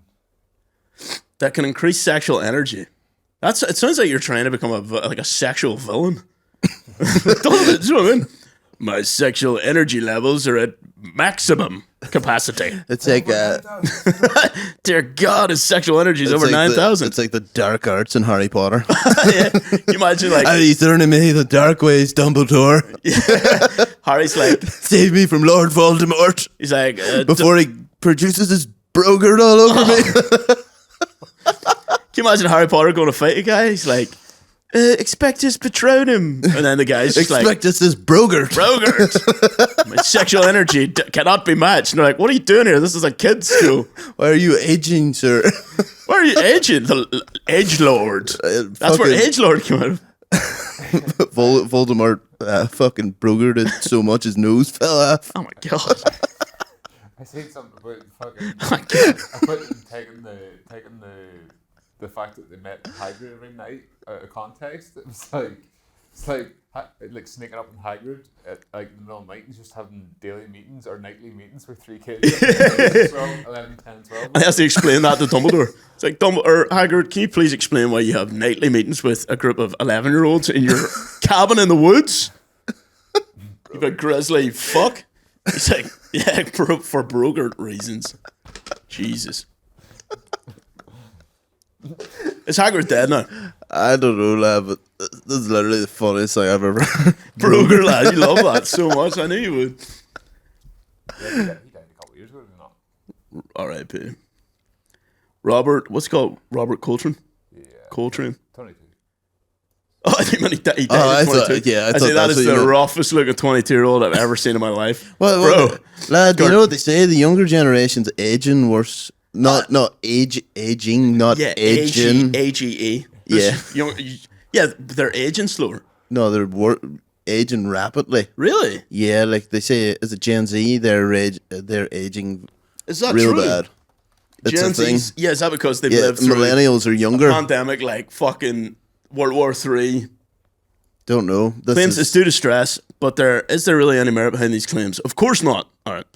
That can increase sexual energy. It sounds like you're trying to become a sexual villain. Do you know what I mean? My sexual energy levels are at maximum capacity. It's like Dear God, his sexual energy is over like 9,000. It's like the dark arts in Harry Potter. Yeah. You imagine he's learning me the dark ways, Dumbledore. Harry's like, save me from Lord Voldemort. He's like, before he produces his Broghurt all over me. Can you imagine Harry Potter going to fight a guy? He's like, expectus Patronum. And then the guy's just like, expectus is Broghurt. My sexual energy cannot be matched. And they're like, what are you doing here? This is a kid's school. Why are you aging, sir? Why are you aging? The Edgelord. That's where Edgelord came out of. Voldemort fucking Broghurt it so much his nose fell off. Oh my God. I seen something about fucking. Oh my God. About them taking the fact that they met Hagrid every night out of context. It's like sneaking up on Hagrid at like the middle of the night and just having daily meetings or nightly meetings with 3 kids. 12, 11, 10, 12. I have to explain that to Dumbledore. It's like, Hagrid, can you please explain why you have nightly meetings with a group of 11-year-olds in your cabin in the woods? You a grizzly fuck. He's like, yeah, for Broghurt reasons. Jesus. Is Hagrid dead now? I don't know, lad, but this is literally the funniest thing I've ever heard. Broghurt, lad, you love that so much. I knew you would. Yeah, he died a couple of years ago, did he not? R.I.P. Robert, what's he called? Robert Coltrane? Yeah. Coltrane. 22. Oh, I think he died I at 22. thought That is the roughest looking 22-year-old I've ever seen in my life. Well, lad, you know what they say? The younger generation's aging worse. Not aging, not aging. AGE. Yeah. They're aging slower. No, they're aging rapidly. Really? Yeah, like they say, as a Gen Z, they're aging Is that real true? bad. It's Gen a thing. Z's, yeah, is that because they've lived through millennials are younger. a pandemic like fucking World War III? Don't know. Claims it's due to stress, but is there really any merit behind these claims? Of course not. All right.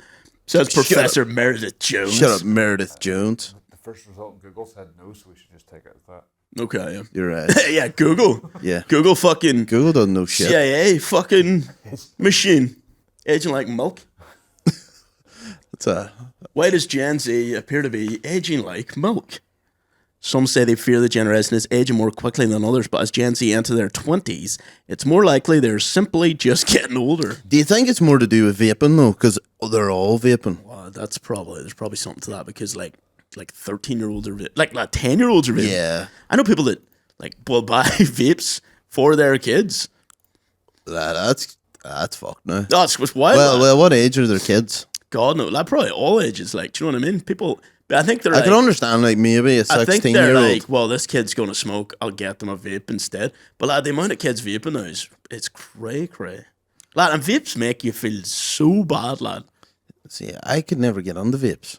Says Professor Meredith Jones. Shut up, Meredith Jones. The first result in Google said no, so we should just take it as that. Okay, yeah. You're right. Yeah, Google. Yeah. Google fucking Google doesn't know shit. CIA fucking machine. Aging like milk. Why does Gen Z appear to be aging like milk? Some say they fear the generation is aging more quickly than others, but as Gen Z enter their 20s, it's more likely they're simply just getting older. Do you think it's more to do with vaping though? Because they're all vaping. Well, there's probably something to that because like like 13-year-olds or like 10-year-olds are vaping. Yeah. I know people that like will buy vapes for their kids. That's fucked now. That's what's wild. Well, what age are their kids? God no, like probably all ages. Like, do you know what I mean? People, but I think they're. I can understand like maybe a 16-year-old. I think they're like, well, this kid's gonna smoke. I'll get them a vape instead. But like, the amount of kids vaping now it's cray. Lad, and vapes make you feel so bad, lad. See, I could never get on the vapes.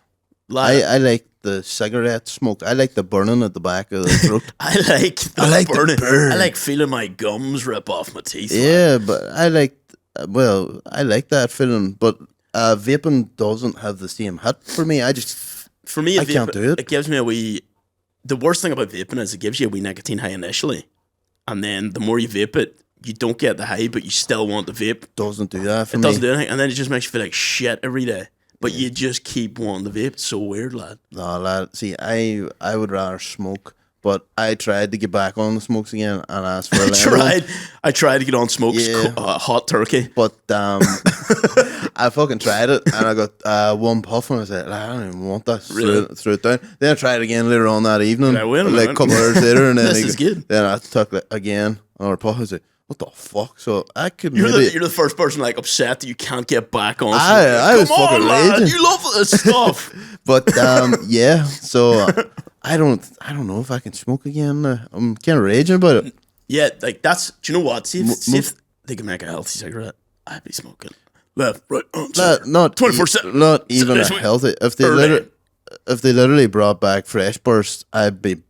Lad, I like the cigarette smoke. I like the burning at the back of the throat. I like burning. The burn. I like feeling my gums rip off my teeth. Yeah, but I like that feeling. But vaping doesn't have the same hit for me. I can't do it. It gives me a wee. The worst thing about vaping is it gives you a wee nicotine high initially, and then the more you vape it, you don't get the high, but you still want the vape. Doesn't do that for me. It doesn't do anything, and then it just makes you feel like shit every day. But you just keep wanting the vape. It's so weird, lad. No, lad. See, I would rather smoke, but I tried to get back on the smokes again and asked for a I tried to get on smokes, hot turkey. But I fucking tried it and I got one puff and I said, I don't even want that. Really? Threw it down. Then I tried again later on that evening, like a couple hours later, and then this is good. Then I took it again another puff. I was like, what the fuck? So I could. You're the first person like upset that you can't get back on. I was fucking raging. You love this stuff. But yeah. So I don't know if I can smoke again. I'm kind of raging about it. Yeah, like that's. Do you know what? See if they can make a healthy cigarette, I'd be smoking left, right, not 24/7. Not even a healthy. If they literally brought back Fresh Burst, I'd be.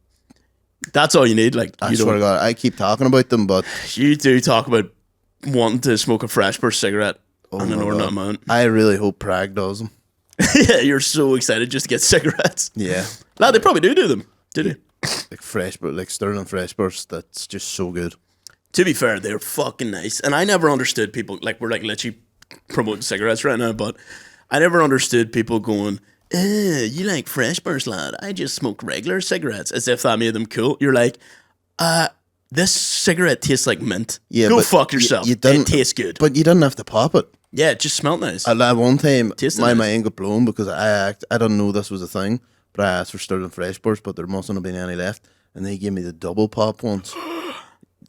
That's all you need. Like, I swear to God, I keep talking about them, but you do talk about wanting to smoke a Fresh Burst cigarette on an ordinate amount. I really hope Prague does them. Yeah, you're so excited just to get cigarettes. Yeah, lad, they probably do them. Do they? Like Fresh Burst, like Sterling Fresh Burst. That's just so good. To be fair, they're fucking nice, and I never understood people like we're like literally promoting cigarettes right now, but I never understood people going, you like Fresh Burst, lad? I just smoke regular cigarettes, as if that made them cool. You're like, this cigarette tastes like mint. Yeah, go fuck yourself. It tastes good, but you didn't have to pop it. Yeah, it just smelled nice. At that one time, my nice. mind got blown because I didn't know this was a thing, but I asked for Sterling Fresh Burst, but there mustn't have been any left, and they gave me the double pop ones.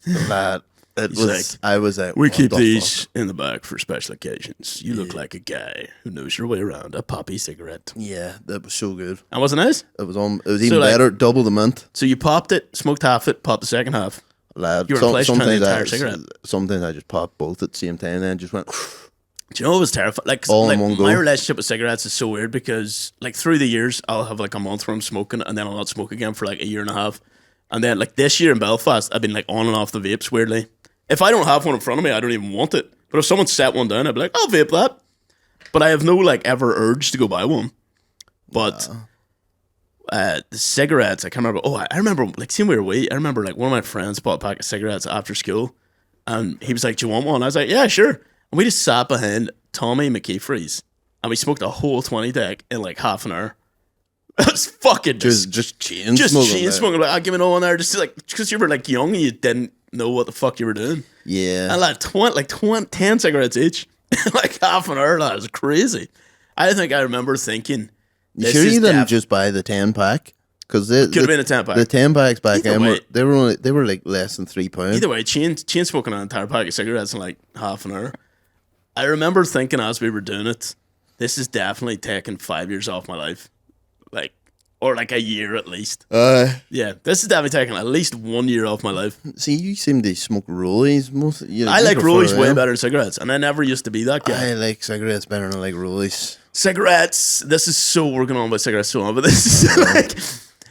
That I was like, we keep these in the back for special occasions. You look like a guy who knows your way around a poppy cigarette. Yeah, that was so good. And was it nice? It was even better, double the mint. So you popped it, smoked half it, popped the second half. Lad, you were replacing the entire cigarette. Sometimes I just popped both at the same time and then just went. Do you know what was terrifying? Like my relationship with cigarettes is so weird because like through the years I'll have like a month where I'm smoking and then I'll not smoke again for like a year and a half. And then like this year in Belfast I've been like on and off the vapes weirdly. If I don't have one in front of me, I don't even want it. But if someone set one down, I'd be like, I'll vape that. But I have no like ever urge to go buy one. But the cigarettes, I can't remember. Oh, I remember like seeing where I remember like one of my friends bought a pack of cigarettes after school, and he was like, "Do you want one?" I was like, "Yeah, sure." And we just sat behind Tommy McKeefrey's, and we smoked a whole 20 deck in like half an hour. It was fucking just chain smoking. Like, I'll give it all in there, just like because you were like young and you didn't know what the fuck you were doing. Yeah, and like 10 cigarettes each, like half an hour. That was crazy. I think I remember thinking, you sure you didn't just buy the 10-pack? Because could have been a 10-pack. The 10-packs back then they were like less than £3. Either way, chain smoking an entire pack of cigarettes in like half an hour. I remember thinking as we were doing it, this is definitely taking 5 years off my life, like or like a year at least. Yeah, this is definitely taking at least 1 year off my life. See, you seem to smoke rollies most. I like rollies way better than cigarettes, and I never used to be that guy. I like cigarettes better than I like rollies. Cigarettes. This is so we're going on about cigarettes so long, but this is like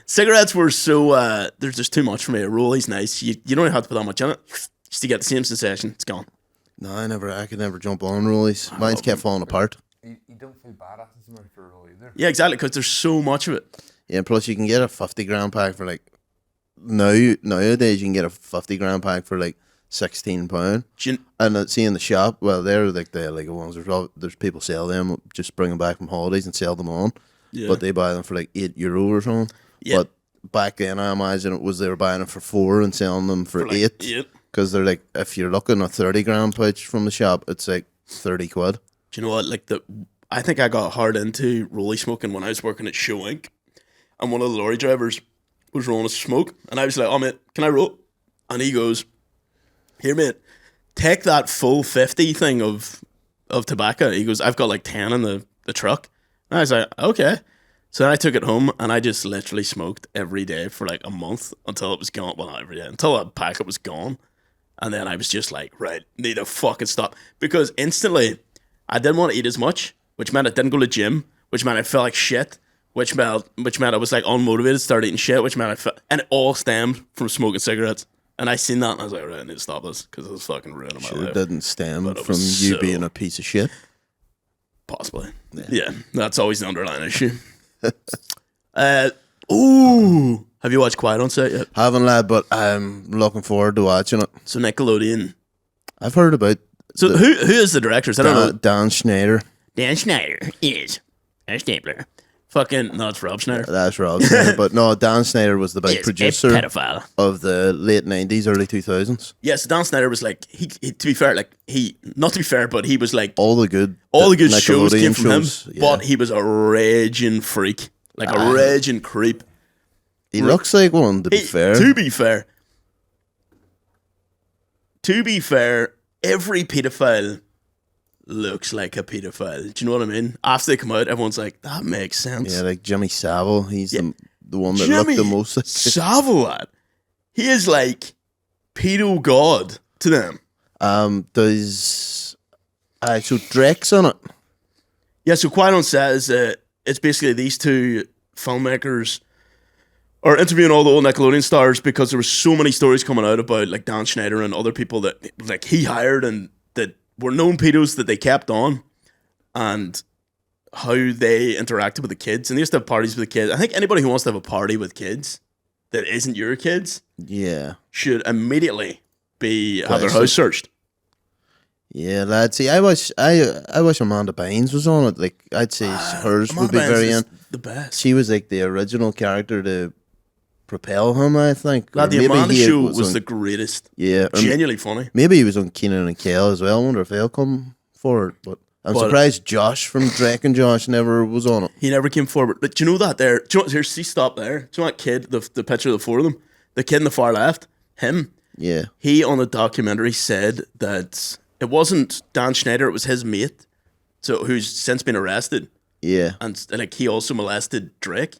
cigarettes were so. There's just too much for me. A rollie's nice. You don't have to put that much in it. Just to get the same sensation. It's gone. No, I could never jump on rollies. Mine's kept falling apart. You don't feel bad after something for a roll either. Yeah, exactly, because there's so much of it. Yeah, plus you can get a 50-gram pack for like nowadays you can get a 50-gram pack for like £16. And see in the shop, well, they're like the illegal ones. There's people sell them, just bring them back from holidays and sell them on. Yeah. But they buy them for like €8 or something. Yeah. But back then, I imagine they were buying them for £4 and selling them for like £8. Because they're like, if you're looking at 30-gram pouch from the shop, it's like £30. Do you know what? Like I think I got hard into rollie smoking when I was working at Show Inc. and one of the lorry drivers was rolling a smoke, and I was like, "Oh mate, can I roll?" And he goes, "Here mate, take that full 50 thing of tobacco." He goes, "I've got like 10 in the truck." And I was like, "Okay." So then I took it home and I just literally smoked every day for like a month until it was gone. Well, not every day, until that packet was gone. And then I was just like, right, need to fucking stop. Because instantly, I didn't want to eat as much, which meant I didn't go to the gym, which meant I felt like shit, which meant I was like unmotivated, started eating shit, which meant I felt, and it all stemmed from smoking cigarettes. And I seen that and I was like, right, I need to stop this because it was fucking ruining my life. It didn't stem from you being a piece of shit. Possibly. Yeah, that's always the underlying issue. Have you watched Quiet on Set yet? Haven't, lad, but I'm looking forward to watching it. So Nickelodeon. I've heard about. So who is the directors? I don't know. Dan Schneider. Dan Schneider is a stapler. Fucking no, it's Rob Schneider. That's Rob Schneider, but no, Dan Schneider was the big producer pedophile of the late 90s, early 2000s. Yeah, so Dan Schneider was like he to be fair, like not to be fair, but he was like all the good shows came from him. Yeah. But he was a raging freak, like a raging creep. He looks like one. To be fair, every pedophile looks like a pedophile. Do you know what I mean? After they come out, everyone's like, that makes sense. Yeah, like Jimmy Savile. He's the one that looked the most like Savile, lad. He is like pedo god to them. So Drake's on it. Yeah, so Quiet on Set is it's basically these two filmmakers are interviewing all the old Nickelodeon stars because there were so many stories coming out about like Dan Schneider and other people that like he hired and that were known pedos that they kept on, and how they interacted with the kids. And they used to have parties with the kids. I think anybody who wants to have a party with kids that isn't your kids, should immediately have their house searched. Yeah, lad. See, I wish Amanda Bynes was on it. Like, I'd say hers would be very the best. She was like the original character to propel him, I think. Lad, the Amanda show was the greatest. Yeah, genuinely funny. Maybe he was on Keenan and Kel as well. I wonder if they'll come forward. But I'm surprised Josh from Drake and Josh never was on it. He never came forward. But do you know that there? Do you know, here, see, stop there. Do you know that kid? The picture of the four of them. The kid in the far left. Him. Yeah. He on the documentary said that it wasn't Dan Schneider. It was his mate, so who's since been arrested. Yeah. And like he also molested Drake.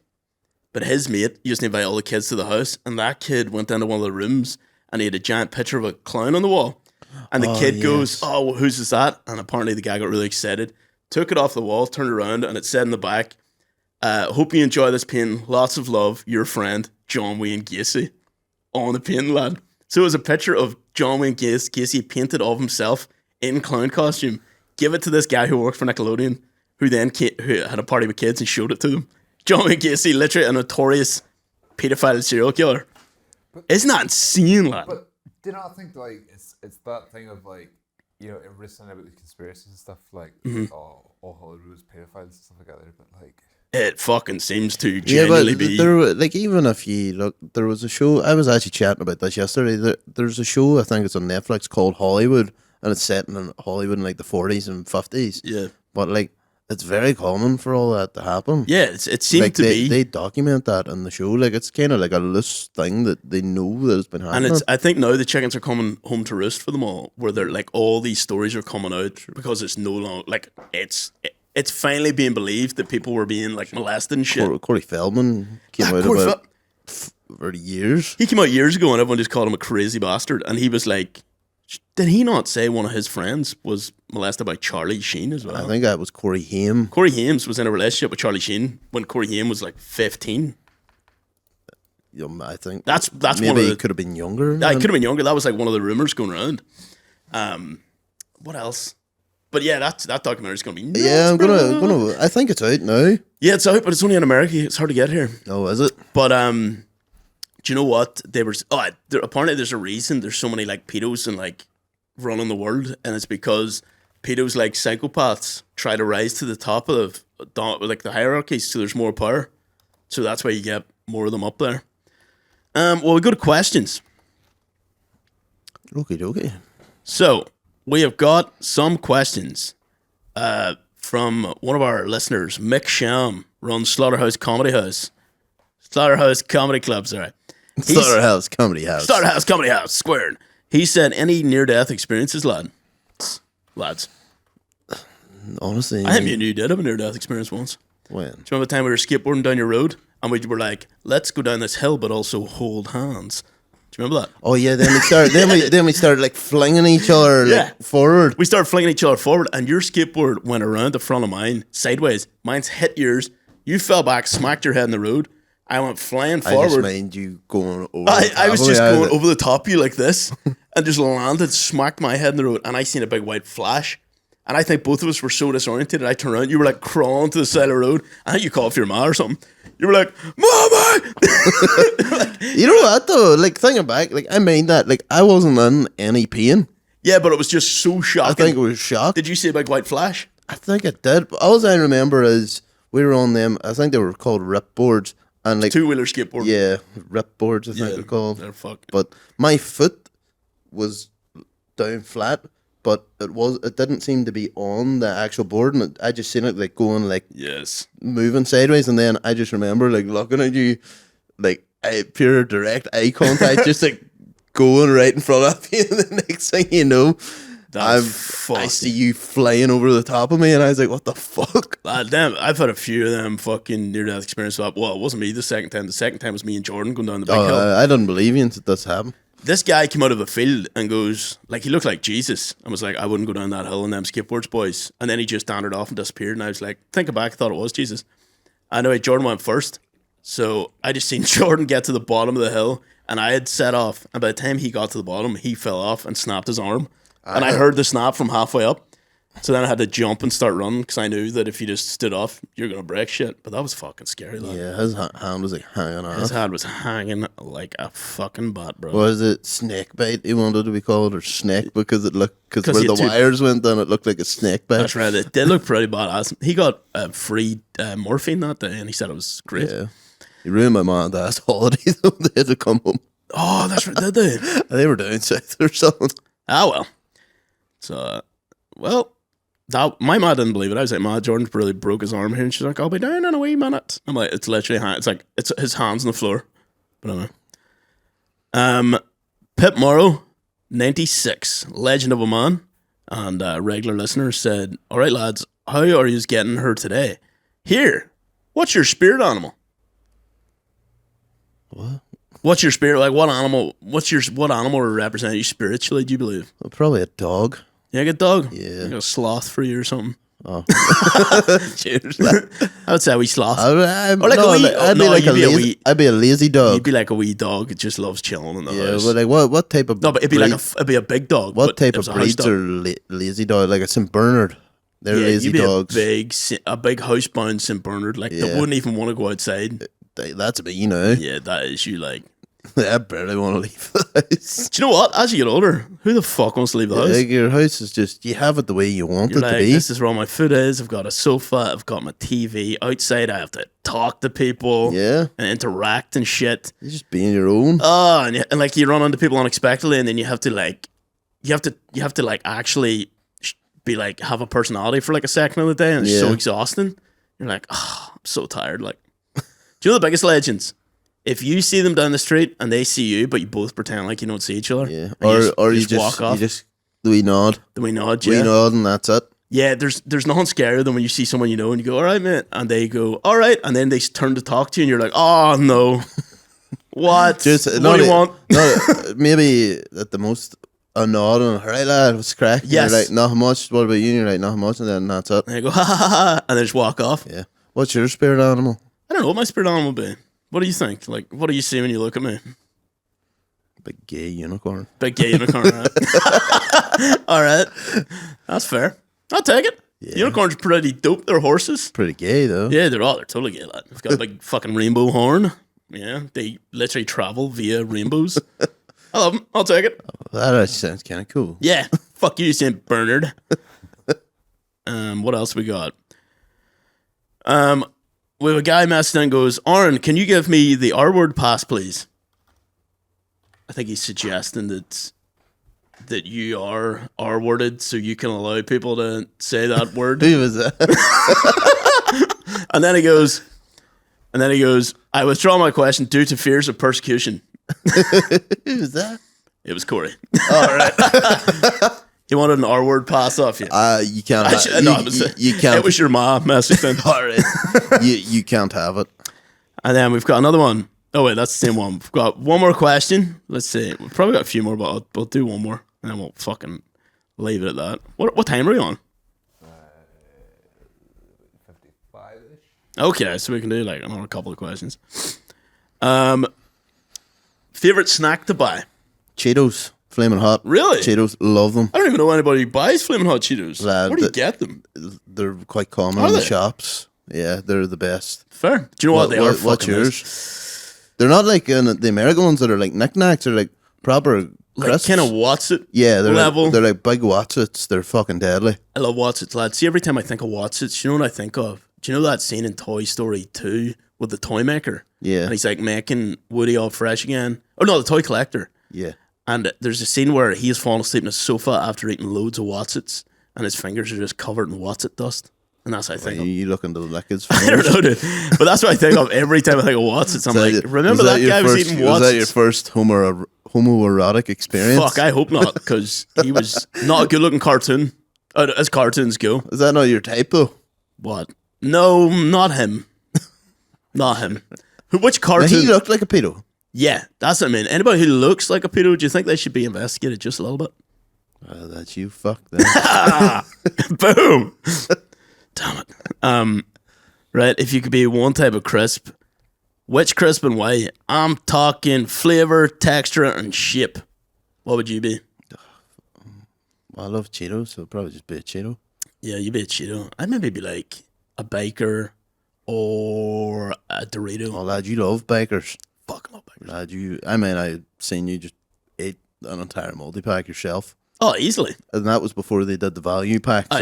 But his mate used to invite all the kids to the house, and that kid went into one of the rooms and he had a giant picture of a clown on the wall. And the kid goes, "Oh, well, whose is that?" And apparently the guy got really excited, took it off the wall, turned around, and it said in the back, "Hope you enjoy this painting. Lots of love, your friend, John Wayne Gacy." On the painting, lad. So it was a picture of John Wayne Gacy painted of himself in clown costume. Give it to this guy who worked for Nickelodeon, who had a party with kids and showed it to them. John Wayne Gacy, literally a notorious pedophile serial killer. Isn't that insane, lad? But do you not think like it's that thing of like, you know, everybody's saying about the conspiracies and stuff like, all Hollywood was pedophiles and stuff like that, but like it fucking seems to genuinely be. There, like, even if you look, there was a show. I was actually chatting about this yesterday. There's a show, I think it's on Netflix, called Hollywood, and it's set in Hollywood in like the 40s and 50s. Yeah, but like, it's very common for all that to happen. Yeah, it seemed like to be. They document that in the show. Like, it's kind of like a loose thing that they know that it's been happening. And I think now the chickens are coming home to roost for them all, where they're like, all these stories are coming out because it's no longer like it's finally being believed that people were being like molested and shit. Corey Feldman came out for years. He came out years ago and everyone just called him a crazy bastard. And he was like, did he not say one of his friends was molested by Charlie Sheen as well? I think that was Corey Haim. Corey Haim was in a relationship with Charlie Sheen when Corey Haim was like 15. I think that's maybe one of he could have been younger. Yeah, he could have been younger. That was like one of the rumors going around. What else? But yeah, that documentary is going to be nuts, yeah, I'm gonna. I think it's out now. Yeah, it's out, but it's only in America. It's hard to get here. Oh, is it? But do you know what? Apparently there's a reason there's so many like pedos and like running the world, and it's because pedos like psychopaths try to rise to the top of like the hierarchies, so there's more power. So that's why you get more of them up there. Well, we go to questions. Okay. So we have got some questions from one of our listeners. Mick Sham runs Slaughterhouse Comedy House. Slaughterhouse Comedy Club, sorry. Slaughterhouse Comedy House. Slaughterhouse Comedy House, squared. He said, any near-death experiences, lads? Honestly, I think me and you did have a near-death experience once. When? Do you remember the time we were skateboarding down your road and we were like, let's go down this hill but also hold hands? Do you remember that? Oh yeah, then we started like flinging each other like forward. We started flinging each other forward and your skateboard went around the front of mine sideways. Mine's hit yours. You fell back, smacked your head in the road. I went flying forward. I just mind you going over. I was just going over the top of you like this and just landed, smacked my head in the road, and I seen a big white flash. And I think both of us were so disoriented. I turned around, you were like crawling to the side of the road. I think you called for your ma or something. You were like, Mama! You know what though? Like thinking back, like I mean that, like I wasn't in any pain. Yeah, but it was just so shocking. I think it was shock. Did you see a big white flash? I think it did. But all I remember is we were on them. I think they were called rip boards and like two-wheeler skateboard. Yeah, rip boards. I think they're called. They're fucked. But my foot was down flat. But it didn't seem to be on the actual board, and I just seen it like going like moving sideways, and then I just remember like looking at you, like pure direct eye contact, just like going right in front of you, and the next thing you know, I see you flying over the top of me, and I was like, what the fuck? Damn, I've had a few of them fucking near-death experiences. Well, it wasn't me the second time. The second time was me and Jordan going down the big hill. I didn't believe you until this happened. This guy came out of the field and goes, like, he looked like Jesus. I was like, I wouldn't go down that hill in them skateboards, boys. And then he just wandered off and disappeared. And I was like, thinking back, I thought it was Jesus. Anyway, Jordan went first. So I just seen Jordan get to the bottom of the hill and I had set off. And by the time he got to the bottom, he fell off and snapped his arm. And I heard the snap from halfway up. So then I had to jump and start running because I knew that if you just stood off, you're going to break shit. But that was fucking scary, lad. Yeah, his hand was like hanging off. His hand was hanging like a fucking bat, bro. Was it snake bite he wanted to be called, or snake because it looked, because where the wires went down, it looked like a snake bite. That's right. It did look pretty badass. He got free morphine that day, and he said it was great. Yeah, he ruined my mom and dad's holiday though. They had to come home. Oh, that's right. Did they? They were down south or something. Ah well. So, well. That my mom didn't believe it. I was like, "Ma, Jordan really broke his arm here," and she's like, "I'll be down in a wee minute." I'm like, "It's literally it's like it's his hands on the floor." But anyway, Pip Morrow, 96, legend of a man, and regular listener said, "All right, lads, how are you getting her today? Here, what's your spirit animal? What? What's your spirit? Like what animal? What animal will represent you spiritually? Do you believe? Well, probably a dog. Yeah, a dog? Yeah. Like a sloth for you or something. Oh. Cheers. I would say a wee sloth. I'd be a lazy dog. You'd be like a wee dog. It just loves chilling in the house. But like what type of... No, but it'd be a big dog. What type of breeds are lazy dog? Like a St. Bernard. They're lazy dogs. A big housebound St. Bernard. Like, they wouldn't even want to go outside. That's me, you know. Yeah, that is you, like... I barely want to leave the house. Do you know what? As you get older, who the fuck wants to leave the house? Like your house is just, you have it the way you want You're it like, to be. This is where my food is. I've got a sofa. I've got my TV. Outside, I have to talk to people. Yeah. And interact and shit. You're just being your own. Oh, and like you run into people unexpectedly, and then you have to like, actually be like, have a personality for like a second of the day, and it's so exhausting. You're like, oh, I'm so tired. Like, do you know the biggest legends? If you see them down the street and they see you, but you both pretend like you don't see each other, or you just walk off. You just we nod. We nod, We nod, and that's it. Yeah, there's nothing scarier than when you see someone you know and you go, "All right, mate," and they go, "All right," and then they turn to talk to you, and you're like, "Oh no, what? What do you want?" Maybe at the most a nod and "All right, lad, what's crack?" Yes. You're like, "Nothing much." What about you? And you're like, "Nothing much," and then that's it. And they go, "Ha ha ha," and they just walk off. Yeah. What's your spirit animal? I don't know what my spirit animal would be. What do you think? Like, what do you see when you look at me? Big gay unicorn. Big gay unicorn, right? All right. That's fair. I'll take it. Yeah. Unicorns are pretty dope. They're horses. Pretty gay, though. Yeah, they're totally gay, lad. They've got a big fucking rainbow horn. Yeah, they literally travel via rainbows. I love them. I'll take it. That actually sounds kind of cool. Yeah. Fuck you, St. Bernard. What else we got? We have a guy messing and goes, "Aaron, can you give me the R-word pass, please?" I think he's suggesting that you are R-worded so you can allow people to say that word. Who was that? And then he goes, And then he goes, I withdraw my question due to fears of persecution. Who was that? It was Corey. All right. He wanted an R-word pass off you. You can't. You can't. It was your mom messaging. All right. You can't have it. And then we've got another one. Oh, wait, that's the same one. We've got one more question. Let's see. We've probably got a few more, but we'll do one more. And then we'll fucking leave it at that. What time are we on? 55-ish. Okay, so we can do like another couple of questions. Favorite snack to buy? Cheetos. Flaming Hot. Really? Cheetos. Love them. I don't even know anybody who buys Flaming Hot Cheetos. Where do you get them? They're quite common in the shops. Yeah, they're the best. Fair. Do you know what they are? What's yours? They're not like the American ones that are like knickknacks. They're like proper crisps. Like kind of Watsits. Yeah, they're level. They're like big Watsits. They're fucking deadly. I love Watsits, lad. See, every time I think of Watsits, you know what I think of? Do you know that scene in Toy Story 2 with the toy maker? Yeah. And he's like making Woody all fresh again. Oh no, the toy collector. Yeah. And there's a scene where he is falling asleep on a sofa after eating loads of Watsits, and his fingers are just covered in Watsit dust. And that's what I think of. You looking to lick his I fingers? don't know, dude. But that's what I think of every time I think of Watsits. I'm like, remember that guy was eating Watsits? Was that your first homoerotic experience? Fuck, I hope not, because he was not a good-looking cartoon, as cartoons go. Is that not your type, though? What? No, not him. Not him. Which cartoon? Now, he looked like a pedo. Yeah, that's what I mean. Anybody who looks like a pedo, do you think they should be investigated just a little bit? That's you, fuck that. Boom. Damn it. Right, if you could be one type of crisp, which crisp and why? I'm talking flavor, texture, and shape. What would you be? I love Cheetos, so it'd probably just be a Cheeto. Yeah, you'd be a Cheeto. I'd maybe be like a Baker or a Dorito. Oh, lad, you love Bakers. Fuck, I love Bakers. Lad, I seen you just ate an entire multi-pack yourself. Oh, easily. And that was before they did the value packs. That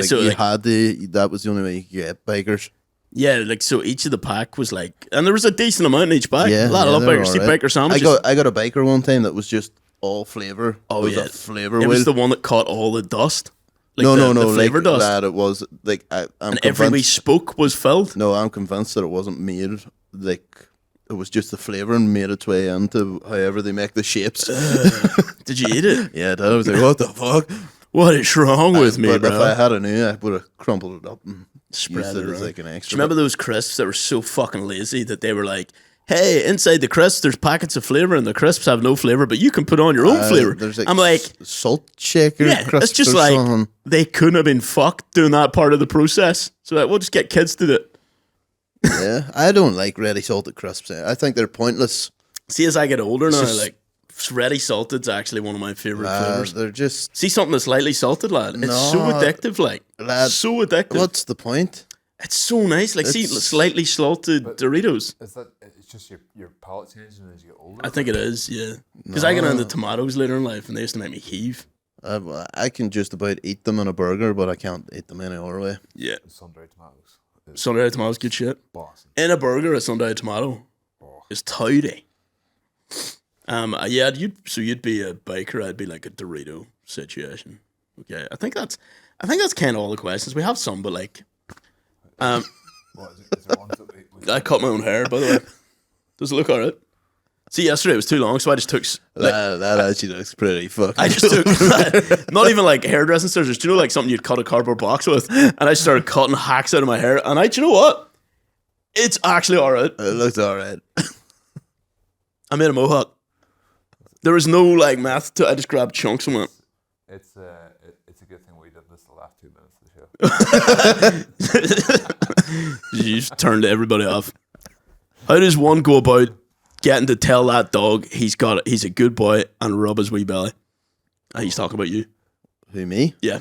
was the only way you could get Bakers. Yeah, like, so each of the pack was like, and there was a decent amount in each pack. Yeah, I love Bakers. See, Baker sandwiches. I got a Baker one time that was just all flavour. Oh, it was yeah. a flavour It was wheel. the one that caught all the dust. Like No, the flavor like dust. that. It was like I'm And every wee spoke was filled. No, I'm convinced that it wasn't made like it was just the flavouring made its way into however they make the shapes. Did you eat it? Yeah, I was like, what the fuck? What is wrong with me, but bro? if I had a new, I would have crumpled it up and Spread used it it as around. like an Do extra. you remember those crisps that were so fucking lazy that they were like, hey, inside the crisps, there's packets of flavour and the crisps have no flavour, but you can put on your own flavour. There's like I'm like, salt shaker. yeah, crisps it's just or like something. they couldn't have been fucked doing that part of the process. So like, we'll just get kids to do it. Yeah, I don't like ready salted crisps. I think they're pointless. See, as I get older now, just- like, ready salted's actually one of my favourite flavours. They're just See something that's lightly salted, lad. It's so No, addictive, like. lad, So addictive. what's the point? It's so nice. Like, see, It's- slightly salted Doritos. Is that it's just your palate changing as you get older? I think it is, yeah. Because I got into tomatoes later in life and they used to make me heave. I can just about eat them in a burger, but I can't eat them any other way. Yeah. Sun-dried tomatoes. Sun-dried tomatoes, good shit. Boss. In a burger, a sun-dried tomato is tidy. Yeah, you'd be a baker, I'd be like a Dorito situation. Okay, I think that's kind of all the questions. We have some, but like, What is it? Is there ones that we I cut my own hair, by the way. Does it look alright? See, yesterday it was too long, so I just took. That actually looks pretty fucking. I just took not even like hairdressing scissors. Do you know like something you'd cut a cardboard box with? And I started cutting hacks out of my hair. And do you know what? It's actually alright. It looks alright. I made a mohawk. There was no like math to it. I just grabbed chunks and went. It's a good thing we did this the last 2 minutes of the show. You just turned everybody off. How does one go about getting to tell that dog he's a good boy and rub his wee belly? He's talking about you. Who, me? Yeah.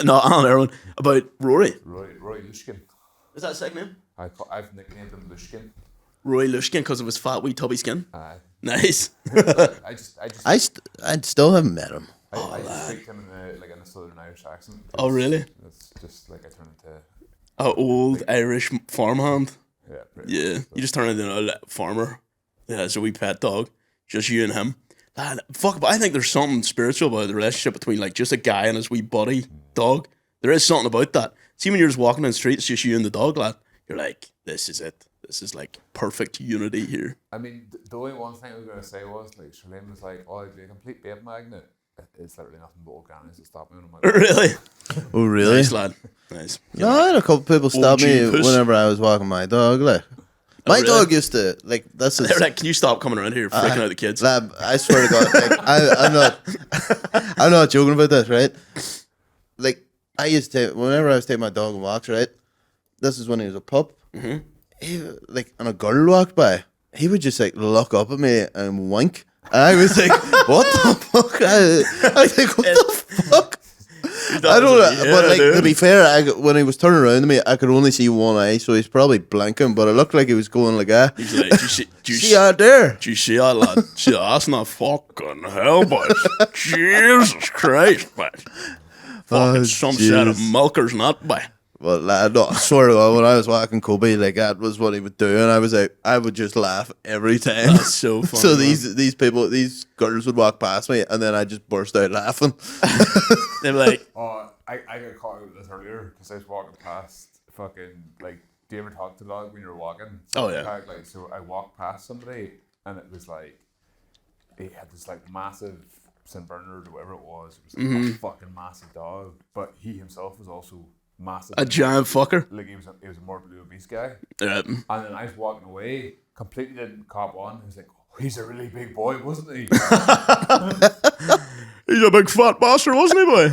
No, Alan Irwin. About Rory. Roy Lushkin. Is that his second name? I've nicknamed him Lushkin. Roy Lushkin because of his fat wee tubby skin. Aye. Nice. I still haven't met him. I just speak to him in a Southern Irish accent. Oh, really? It's just like I turn into An old Irish farmhand. yeah. Yeah. You just turn into a farmer. Yeah, it's a wee pet dog. Just you and him. Lad, fuck, but I think there's something spiritual about the relationship between like just a guy and his wee buddy dog. There is something about that. See, when you're just walking down the street, it's just you and the dog, lad. You're like, this is it. this is like perfect unity here. I mean, the only one thing I was going to say was, like, Charlene was like, oh, I'd be a complete babe magnet. It's literally nothing but organics that stop me. And I'm like, Really? Oh, really? Nice, lad. Nice. No, I had a couple people stop me Jeepers. whenever I was walking my dog. Like, my dog used to, like, that's They're like, can you stop coming around here freaking out the kids? Lad, I swear to God, like, I'm not joking about this, right? Like, I used to take, whenever I was taking my dog on walks, right? This is when he was a pup. Mm-hmm. He, like, and a girl walked by, he would just, like, look up at me and wink. And I was like, what the fuck? I was like, what the fuck? I don't know, but like, to be fair, when he was turning around to me, I could only see one eye, so he's probably blinking, but it looked like he was going like that. He's like, do you see out there? Do you see that, lad? See, that's not fucking hell, boys. Jesus Christ, boys. Fucking some set of milkers, not by. Well, lad, no, I swear to God, when I was walking Kobe, like, that was what he would do, and I was like, I would just laugh every time. That's so funny. So these people, these girls would walk past me, and then I just burst out laughing. They're like, oh, I got caught out with this earlier because I was walking past fucking, like, do you ever talk to the dog when you're walking? Oh, yeah. Like, so I walked past somebody, and it was like, he had this, like, massive St. Bernard or whatever it was. It was like a fucking massive dog, but he himself was also massive. a giant fucker. Like, he was a morbidly obese guy. Yeah. And then I was walking away, completely didn't cop on. I was like, oh, he's a really big boy, wasn't he? He's a big fat bastard, wasn't he, boy?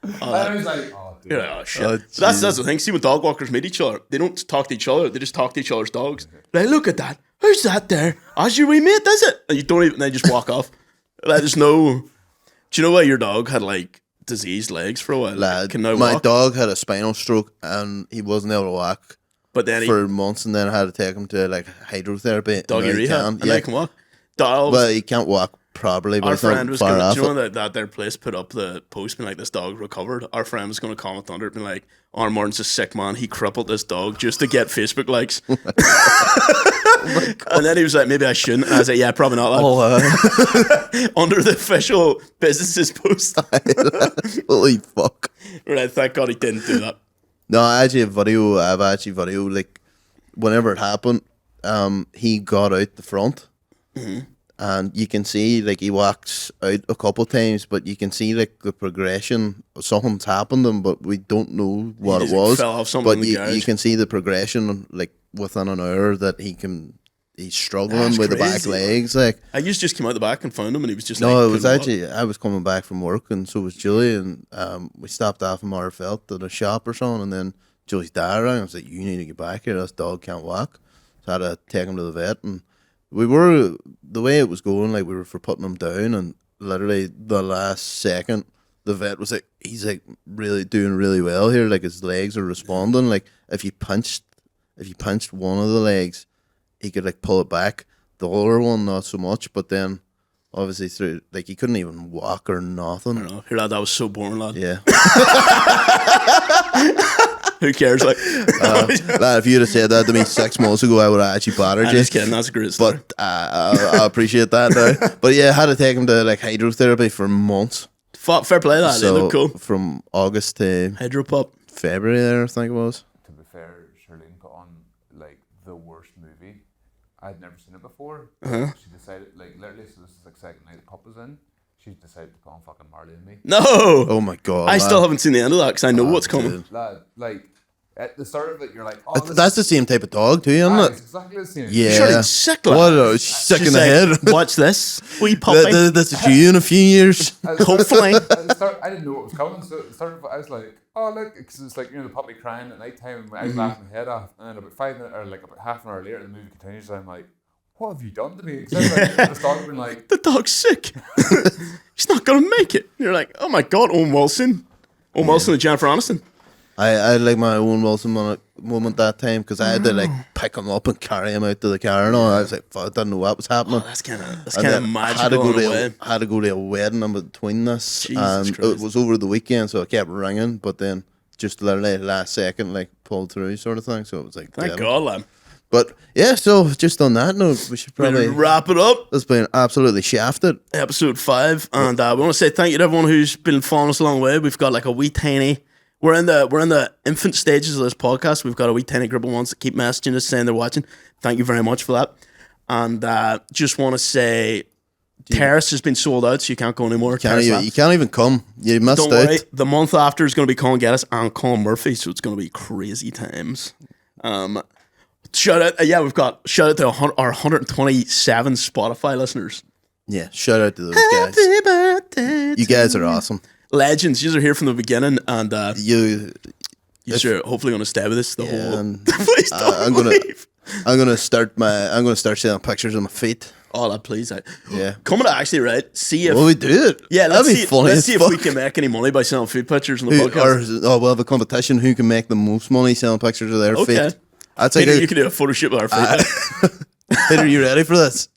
And I was like, oh, dude. Yeah, shit. That's the thing. See, when dog walkers meet each other, they don't talk to each other. They just talk to each other's dogs. Like, look at that. Who's that there? That's your wee mate, is it? And you don't even. They just walk off. Like, there's no. Do you know why your dog had like diseased legs for a while? Lad, Can now my walk? dog had a spinal stroke, and he wasn't able to walk But then for months, and then I had to take him to like hydrotherapy. doggy Now he rehab, can, and they can walk. Dog, Well, he can't walk properly, but our he's not friend was far going to, off do you know it. that their place put up the post being like, this dog recovered? Our friend was going to comment under it being like, Arn Martin's a sick man, he crippled this dog just to get Facebook likes. And then he was like, maybe I shouldn't. And I was like, yeah, probably not. Lad. Under the official businesses post. Holy fuck. Right, thank God he didn't do that. No, I actually have video. I've actually video, like, whenever it happened, he got out the front. And you can see, like, he walks out a couple times, but you can see, like, the progression. Something's happened to him, but we don't know what He it just was. fell off something But in the you garage. can see the progression, like, within an hour that he's struggling That's with the back crazy. legs. Like, I just came out the back and found him, and he was just no, like, it was couldn't walk. actually, I was coming back from work, and so was Julie, and we stopped off in Marfelt at a shop or something, and then Julie's dad rang. I was like, you need to get back here, this dog can't walk. So I had to take him to the vet, and we were, the way it was going, like, we were for putting him down, and literally the last second, the vet was like, he's like really doing really well here, like his legs are responding. Like, if you punched one of the legs, he could like pull it back. The other one not so much, but then obviously through, like, he couldn't even walk or nothing. I don't know. Here, lad, that was so boring, lad. Yeah. Who cares? Like, Lad, if you'd have said that to me 6 months ago, I would have actually battered I'm you. just kidding. That's a great story. But I appreciate that now. But yeah, I had to take him to like hydrotherapy for months. Fair play, lad. They look cool. From August to Hydropop. February there, I think it was. To be fair, Charlene put on, like, the worst movie. I'd never seen it before. She decided, like, literally, so this is like second night the pup was in. She decided to put on fucking Maree and me. No! Oh my God. I lad. still haven't seen the end of that because I know what's coming. dude. Lad, like, at the start of it, you're like, oh, this That's the same type of dog too, isn't it's it? exactly the same. Yeah. Sure, it's sick, lad. What? Sick in She's the like, head. Watch this. Wee puppy. This is you in a few years. Hopefully. At the start, I didn't know what was coming, so at the start of it, I was like, oh, look, because it's like, you know, the puppy crying at night time, and I was laughing my head off, and then about 5 minutes, or like about half an hour later, the movie continues, and I'm like, what have you done to me? Because like, this dog been like, The dog's sick. He's not going to make it. You're like, oh my God, Owen Wilson. Owen Wilson and Jennifer Aniston. I had like my own Wilson moment that time because I had to like pick him up and carry him out to the car and all. I was like, fuck, I didn't know what was happening. That's kind of And then magical in a way. had to go to a wedding in between this, Jesus and Christ. it was over the weekend, so I kept ringing, but then just literally last second, like, pulled through sort of thing. So it was like, Thank damn. God, lad. But yeah, so just on that note, we should probably Wrap it up. It's been absolutely shafted. Episode 5. And we want to say thank you to everyone who's been following us along the way. We've got like a wee tiny We're in the infant stages of this podcast. We've got a wee tiny group of ones that keep messaging us saying they're watching. Thank you very much for that. And just want to say, Terrace has been sold out, so you can't go anymore. You can't even come. You missed out. Don't worry. The month after is going to be Colin Geddes and Colin Murphy, so it's going to be crazy times. Shout out to our 127 Spotify listeners. Yeah, shout out to those guys. Happy birthday. You guys are awesome. Legends. You are here from the beginning, and you're hopefully going to stay with us the whole. Please don't leave. I'm gonna start sending pictures of my feet. Oh, that please! Yeah, coming to actually right. See if we do it. Yeah, that'd be funny. Let's see if we can make any money by selling food pictures on the podcast. We'll have a competition. Who can make the most money selling pictures of their feet? Peter, you can do a photo shoot with our feet. Peter, are you ready for this?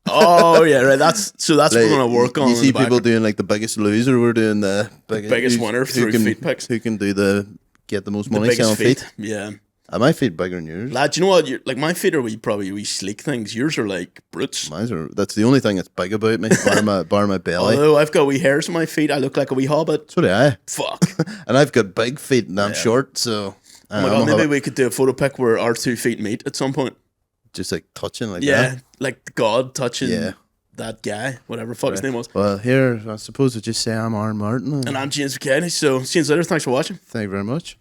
Oh yeah, right. That's what we're gonna work on. You see people doing like the Biggest Loser. We're doing the biggest winner through feet pics. Who can get the most money selling feet? Yeah. Are my feet bigger than yours? Lad, you know what? Like my feet are probably wee sleek things. Yours are like brutes. That's the only thing that's big about me, bar my belly. Although I've got wee hairs on my feet, I look like a wee hobbit. So do I. Fuck. And I've got big feet and I'm short, so. Oh my god, maybe we could do a photo pic where our 2 feet meet at some point. Just like touching like that? Yeah, like God touching that guy, whatever the fuck his name was. Well, here, I suppose I just say I'm Aaron Martin. And I'm James McKenny, so see you later. Thanks for watching. Thank you very much.